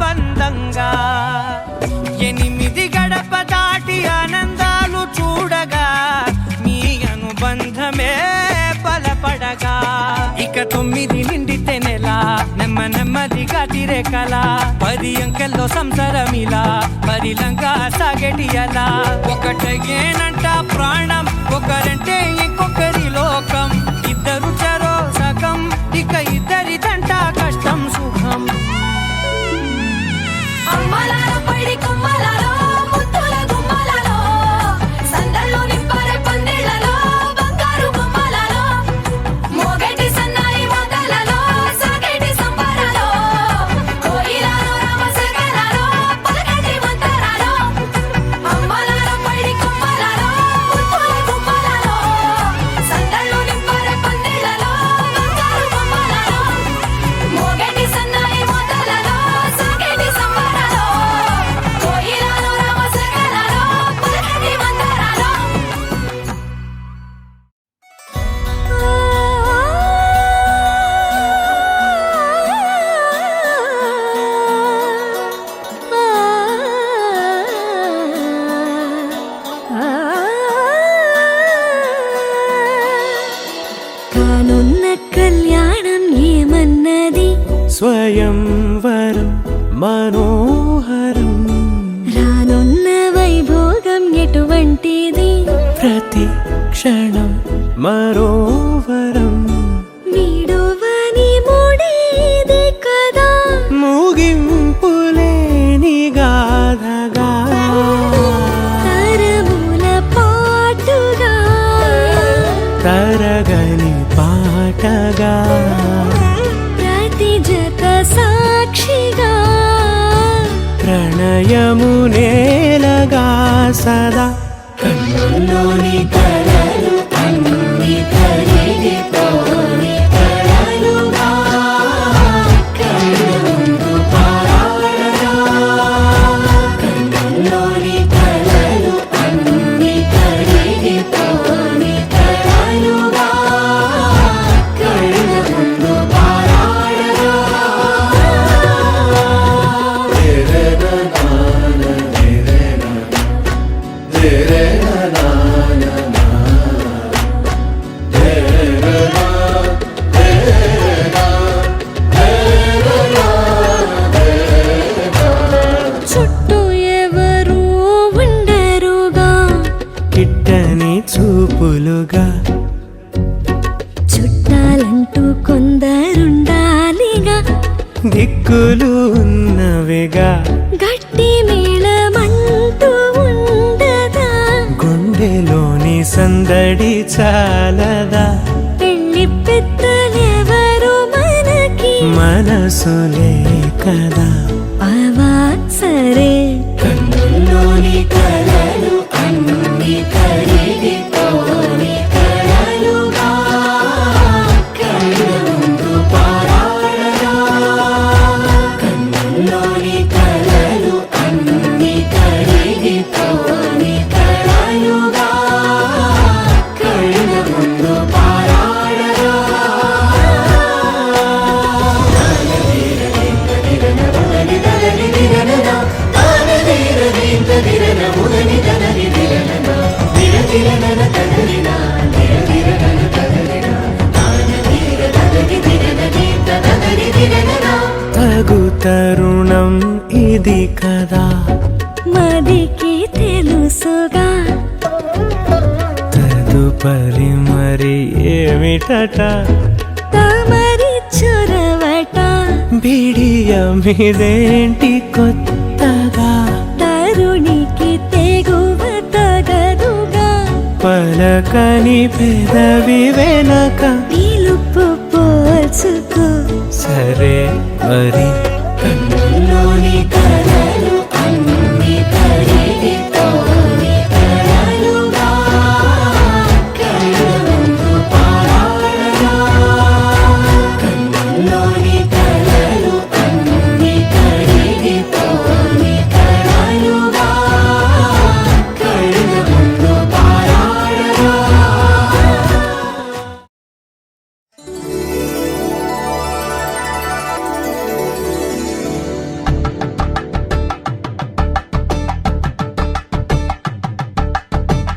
బంధంగా ఎనిమిది గడప దాటి ఆనందాలు చూడగా మీ అనుబంధమే బలపడగా ఇక 9 నిండితే నెల నెమ్మదిగా తిరే కల 10 అంకెల్లో సంసారమిలా పరిలంగా సాగటి అలా ఒకటేనంట ప్రాణం ఒకరంటే ఇంకొకరి లోకం ఇద్దరు చరో సగం ఇక ఇద్దరిదంట కష్టం సుఖం అమ్మలాల పైడి కొమ్మలలో ముద్దుల గుమ్మలలో సందళ్ళు నింపరే పందిళ్లలో బంగారు బొమ్మలలో మోగేటి సన్నాయి మోతలలో సాగేటి సంబరాలో కోయిలలో రామశకలలో పలకటి మంతరాలో అమ్మలాల పైడి కొమ్మలలో ముద్దుల గుమ్మలలో సందళ్ళు నింపరే పందిళ్లలో బంగారు బొమ్మలలో మోగేటి సన్నాయి మోతలలో సాగేటి సంబరాలో కోయిలలో రామశకలలో పలకటి మంతరాలో కానున్న కళ్యాణం ఏమన్నది స్వయంవరం మనోహరం రానున్న వైభోగ ప్రతి క్షణం మరోవరం వీడువని మూడేది కదా ముగింపులేని గాథగా తరముల పాటుగా తరగని పాటగా ప్రతి జత సాక్షిగా ప్రణయము నేలగా సదా కన్నుల్లోని కలలు అన్ని కరిగిపోని కలలుగా కళ్ళ ముందు పారాడగా కన్నుల్లోని కలలు అన్ని కరిగిపోని కలలుగా కళ్ళ ముందు పారాడగా చుట్టూ ఎవరు ఉండరుగా కిట్టని చూపులుగా చుట్టాలంటూ కొందరుండాలిగా దిక్కులు ఉన్నవిగా గట్టి మేళమంటూ ఉండదా గుండెలోని సందడి చాలదా పెళ్లి పెద్దలెవరు మనకి మనసులే కదా అవా సరే కన్నుల్లోని కలలు అన్ని కరిగిపోని కలలుగా కళ్ళ ముందు పారాడగా కన్నుల్లోని కలలు అన్ని కరిగిపోని కలలుగా కళ్ళ ముందు పారాడగా తగు తరుణం ఇది కదా మదికి తెలుసుగా తదుపరి మరి ఏమిటట తమరి చొరవట బిడియమిదేంటి కొత్తగా తరుణికి తెగువ తగదుగా పలకని పెదవి వెనక పిలుపు పోల్చుకో సరే మరి కన్నుల్లోని కలలు అన్ని కరిగిపోని కలలుగా కళ్ళ ముందు పారాడగా కన్నుల్లోని కలలు అన్ని కరిగిపోని కలలుగా కళ్ళ ముందు పారాడగా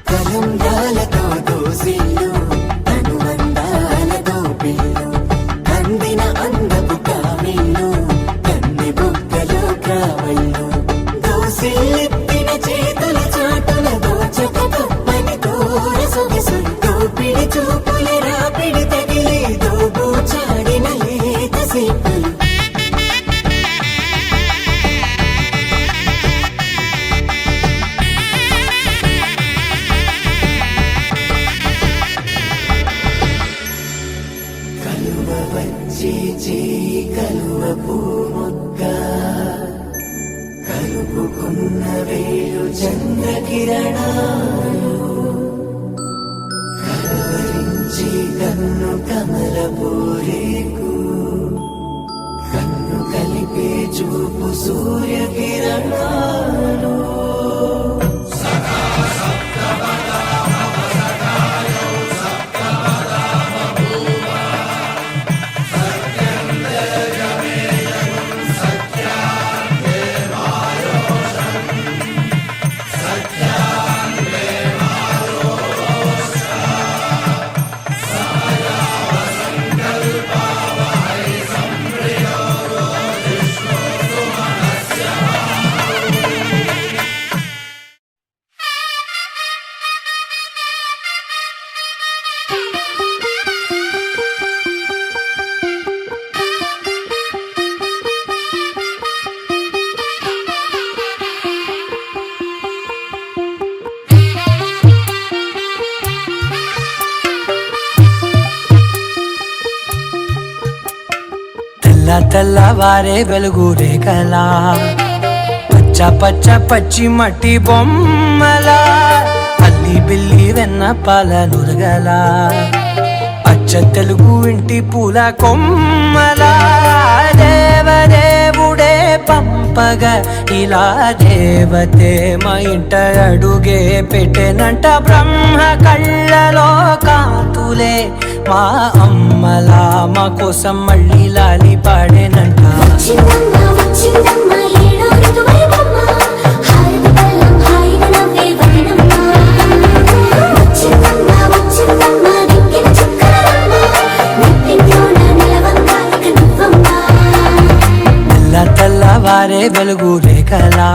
కలంగాలతో దోసిల్లు అనుబంధాలతో పిల్లు అందిన అందపు కావిల్లు కన్ని బుగ్గలో కావళ్ళు దోసిల్లెత్తిన చేతుల చాటుల దోచక తప్పని దూర సొగసు దోపిడి చూపుల రాపిడి తగిలి దోబూచాడిన లేత సీపులు కలువ వచ్చి చేయి కలువ పూమొక్క కలుపుకున్న వేలు చంద్రకిరణాలు కలవరించి కన్ను కమల పూరేకు కన్ను కలిపే చూపు సూర్యకిరణాలు తెల్లవారే వెలుగు రేఖలా పచ్చ పచ్చ పచ్చి మట్టి బొమ్మలా అల్లి బిల్లి వెన్న పాల నురగలా అచ్చ తెలుగు ఇంటి పూల కొమ్మలా దేవదేవుడే పంపగా ఇలా దేవతే మా ఇంట అడుగే పెట్టెనంట బ్రహ్మ కళ్ళలో కాంతులే మా అమ్మలా మా కోసం మళ్ళీ లాలి పాడేనంట వచ్చిందమ్మా వచ్చిందమ్మా ఏడో ఋతువైవమ్మా హారతి పళ్ళం హాయిగా నవ్వే వదనమ్మా వచ్చిందమ్మా వచ్చిందమ్మా దిక్కిన చుక్కలమ్మా నిత్యంలోన నిలవంగా ఇక నువ్వమ్మా తెల్లవారే వెలుగు రేఖలా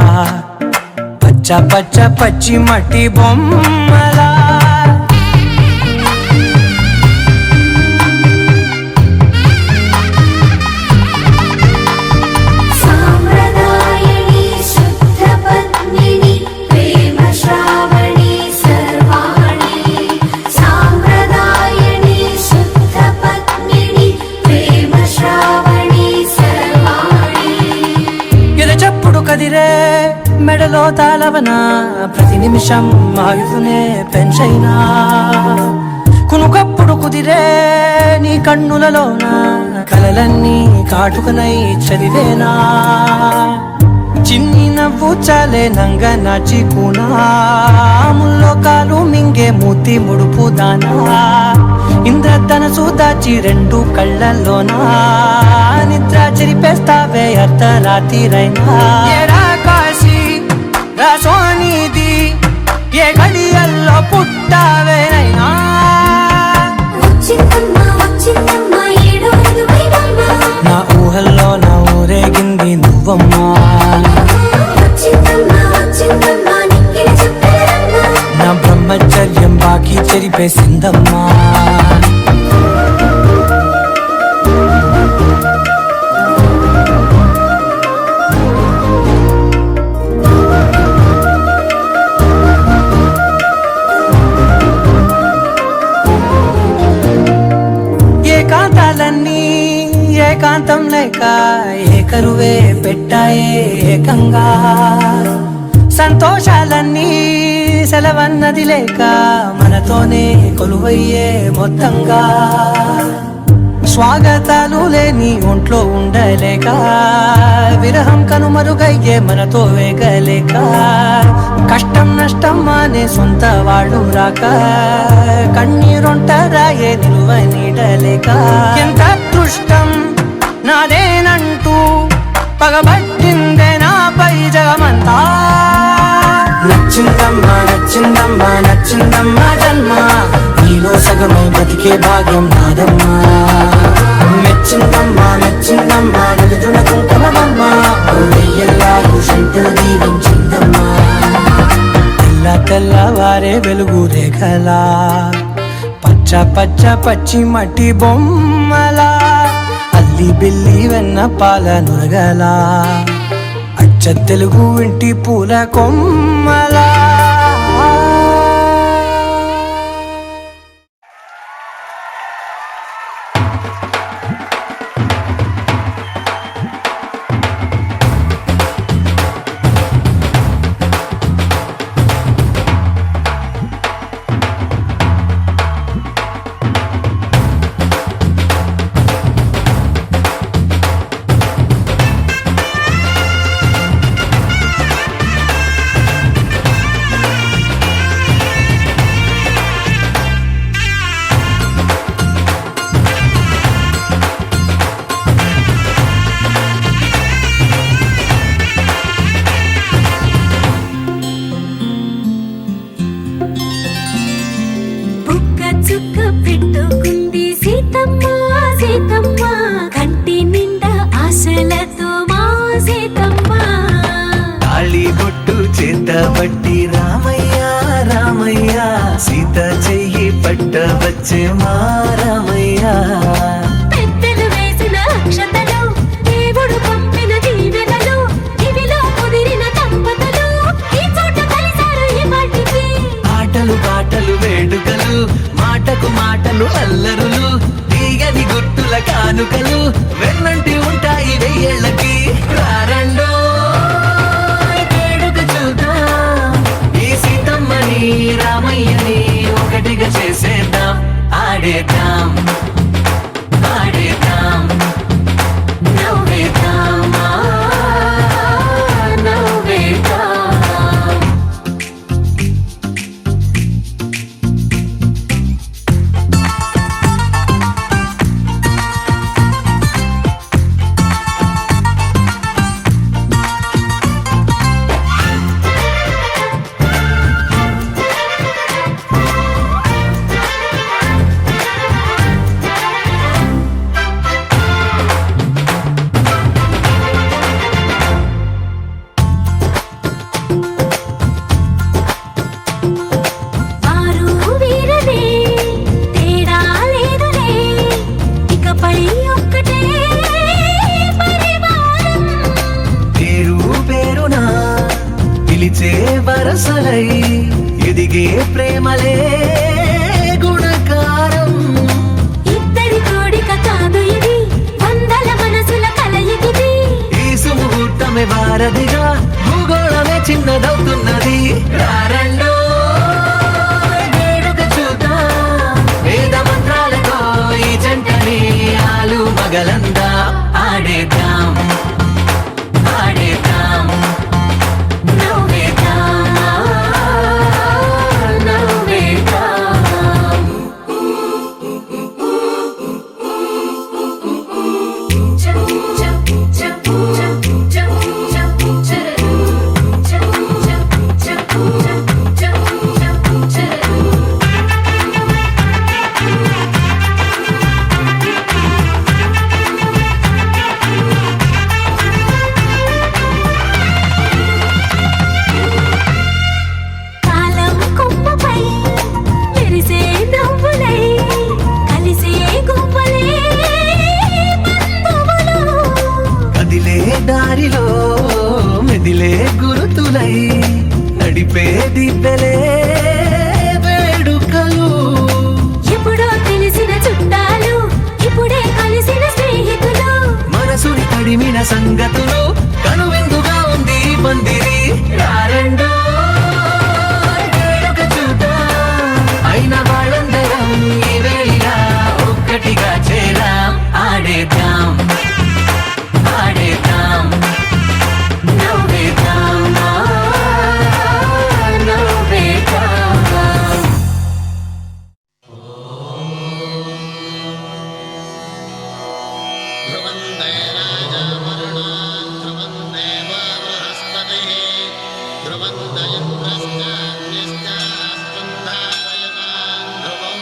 పచ్చ పచ్చ పచ్చి మట్టి బొమ్మలా సాంప్రదాయని శుద్ధ పద్మిని ప్రేమ శ్రావణి సర్వాణి సాంప్రదాయని శుద్ధ పద్మిని ప్రేమ శ్రావణి సర్వాణి ఎరచప్పుడు కదిరే మెడలో తాళవన ప్రతి నిమిషం ఆయుధునే పెంచైనా కునుకప్పుడు కుదిరే నీ కన్నులలోన కలలన్నీ కాటుకనై చదివేనా చిన్ని నవ్వు చాలే నంగ నాచికునా ముల్లోకాలు మింగే మూతి ముడుపు దానా ఇంద్రధనసు దాచి రెండు కళ్ళల్లోనా నిద్ర చెరిపేస్తావే అర్ధరాత్రిరైనా ఏరా కాశీ రా సోనిది ఏ గడియల్లో పుట్టావేనైనా వచ్చిందమ్మా వచ్చిందమ్మా ఏడో ఋతువైవమ్మా నా ఊహల్లో నా ఊరేగింది నువ్వమ్మా వచ్చిందమ్మా వచ్చిందమ్మా నిక్కిన చుక్కలమ్మా నా బ్రహ్మచర్యం బాకీ చెరిపేసిందమ్మా ఏకాంతాలన్నీ ఏకాంతం లేక ఏకరువే పెట్టాయే ఏకంగా సంతోషాలన్నీ సెలవన్నది లేక మనతోనే కొలువయ్యే మొత్తంగా స్వాగతాలు లేని ఒంట్లో ఉండలేక విరహం కనుమరుగయ్యే మనతో వేగలేక కష్టం నష్టం అనే సొంత వాడు రాక కన్నీరొంటరాయే నిలువ నీడలేక ఎంత అదృష్టం నాదేనంటూ పగబట్టిందే నాపై జగమంతా నచ్చిందమ్మా నచ్చిందమ్మా నచ్చిందమ్మా జన్మ నీలో సగమై బతికే భాగ్యం నాదమ్మా మెచ్చిందమ్మా మెచ్చిందమ్మా నలుదున కుంకుమమ్మా వెయ్యల్లాగు శంకరు దీవించిందమ్మా తెల్లవారే వెలుగు రేఖలా పచ్చ పచ్చ పచ్చి మట్టి బొమ్మలా అల్లి బిల్లి వెన్న పాల నురగలా అచ్చ తెలుగు ఇంటి పూల కొమ్మలా చుక్క పెట్టుకుంది సీతమ్మ సీతమ్మ కంటి నిండా ఆశలతో మా సీతమ్మ తాళి బొట్టు చేత పట్టి రామయ్య రామయ్య సీత చెయ్యి పట్ట వచ్చే మా రామయ్య పెద్దలు వేసిన అక్షతలు దేవుడు పంపిన దీవెనలు ఇవిలో కుదిరిన దంపతులు ఈ చోట కలిసారు ఈ మాటికి ఆటలు పాటలు వేడుకలు మాటకు మాటలు అల్లరులు ఈ తీయని గుర్తుల కానుకలు వెన్నంటి ఉంటాయి వెయ్యేళ్ళకి. రారండో వేడుక చూద్దాం, ఈ సీతమ్మని రామయ్యని ఒకటిగా చేసేద్దాం. ఆడేద్దాం ఆడేద్దాం నవ్వేద్దాం నవ్వేద్దాం. వారు వీరలే తేడా లేదులే, ఇకపై ఒక్కటే పరివారం. పేరు పేరునా పిలిచే వరసలై ఎదిగే ప్రేమలే గుణకారం. ఇద్దరి కోడిక కాదు ఇది, వందల మనసుల కలయికిది. ఈ సుముహూర్తమే వారధిగా భూగోళమే చిన్నదవుతున్నది. రారండో వేడుక చూద్దాం, వేద మంత్రాలతో ఈ జంటని ఆలు మగలందా. ఆడేద్దాం ఆడేద్దాం నవ్వేద్దాం నవ్వేద్దాం. కాలం కొమ్మపై మెరిసే నవ్వులై కలిసే గువ్వలే బంధువులు. కదిలే దారిలో మెదిలే గురుతులై నడిపే దిబ్బెలే వేడుకలు. ఎప్పుడో తెలిసిన చుట్టాలు, ఇప్పుడే కలిసిన స్నేహితులు. మనసుని తడిమిన సంగతులు కనువిందుగా ఉంది ఈ పందిరి. రారండో వేడుక చూద్దాం, అయిన వాళ్ళందరం ఈ వేళ ఒక్కటిగా చేరాం. ఆడేద్దాం ఆడేద్దాం నవ్వేద్దాం నవ్వేద్దాం. ధ్రువందే రాజవరుణో ధ్రువం దేవో బృహస్పతిః ధ్రువంద ఇంద్రశ్చాగ్నిశ్చాస్త్రం ధారయతాం ధ్రువం.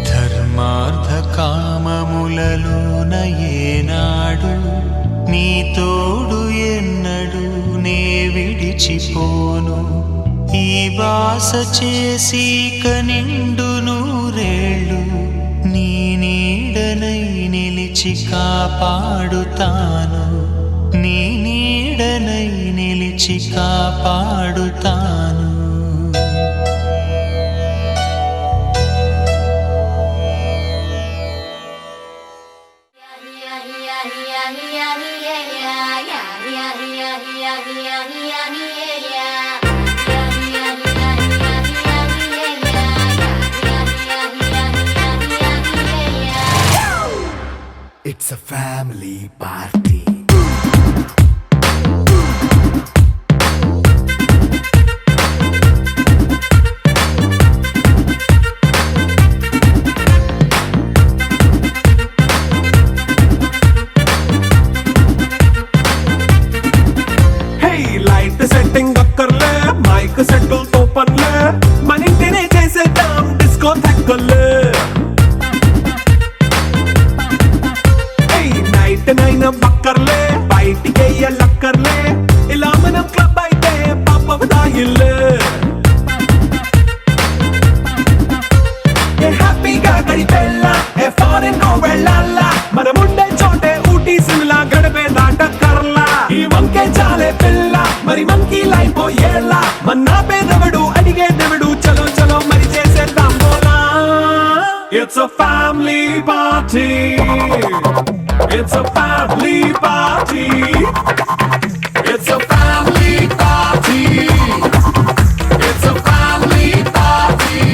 ధర్మార్థ కామములలోన ఏనాడు నీ తోడు ఎన్నడు నే విడిచిపోను. ఈ వాస చేసి కనిండు నూరేళ్ళు నీ నీడనై నిలిచి కాపాడుతాను. నీ నీడనై నిలిచి కాపాడుతాను. It's a family party. Hey, light setting అక్కర్లే, మైక్ సెట్టుల్ తో పనులే, మన ఇంటినే చేసేద్దాం డిస్కో థక్కర్లే. Hey, నైట్ నైన్ బక్కర్లే, బయటికెయ్యలక్కర్లే, ఇలా మనం క్లబ్ అయితే పాపవదాయిల్లే. హ్యాపీగా గడిపెళ్ళ ఫారెన్ నో వెళ్ళాలా, మనముండే చోటే ఊటీ సిమ్లా గడిపే దాటక్కర్లా. ఈ వంకే చాలే పిల్ల, మరి మంకీ లైఫ్ పోయేళ్ళ మన్నా పేదవడు అడిగేదెవడు చలో చలో మరి చేసేద్దాం బోలా it's a family party it's a family party it's a family party it's a family party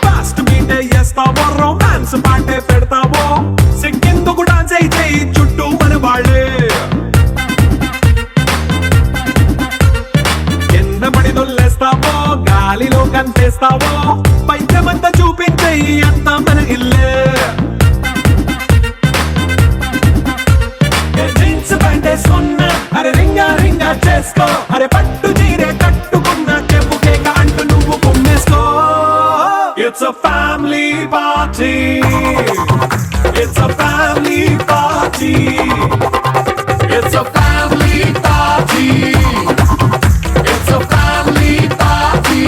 fast బీటే చేస్తావో రొమాన్స్ పాటే పెడతావో సిగ్గెందుకు డాన్స్ అయితే చుట్టూ మన వాళ్ళే కింద పడి దొల్లేస్తావో గాలిలో కంటేస్తావో పైచమంతా చూపించే అంతా మన ఇల్లే జీన్స్ ప్యాంట్ వేసుకున్నా అరే రింగా రింగా చేసుకో అరే పట్టు చీరే కట్టుకున్న చెప్పు కేక అంటూ నువ్వు కుమ్మేసుకో It's a family party. It's a family party. It's a family party. It's a family party.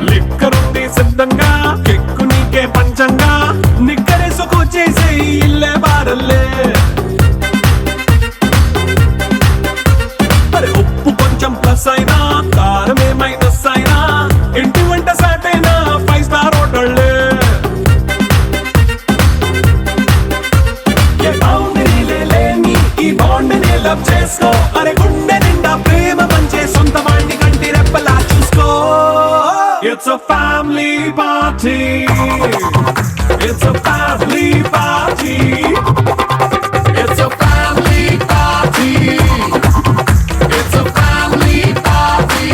లిక్కరుంది సిద్ధంగా కెక్కు నీకే పంచంగా నిక్కరేసుకు చేసే ఇల్లే బారల్లే అరే ఉప్పు కొంచెం ప్లస్ అయినా కారమే మైనస్ అయినా ఇంటి వంట సాటైనా 5 స్టార్ హోటళ్ళే ఏ బౌండరీలే లేని ఈ బాండ్ని లవ్ చేసుకో అరే గుండె నిండా ప్రేమ పంచే సొంత వాణ్ణి కంటి రెప్పలా చూసుకో It's a family party. It's a family party. It's a family party. It's a family party.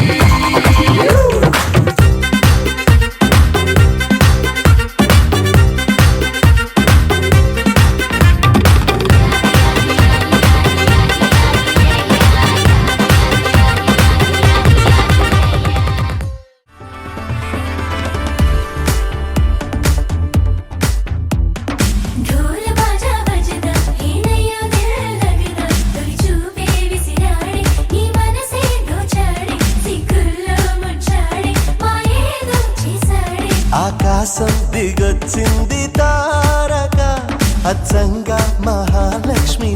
ढोल बाजा बजदा हेनयो दिल लगदा तोरी चूपे विसिराडे नी मनसे दोचाडे सिग्गुल्लो मुच्चाडे माయేదో చేసాడే ఆకాశం దిగొచ్చింది తారక అచ్చంగా మహాలక్ష్మి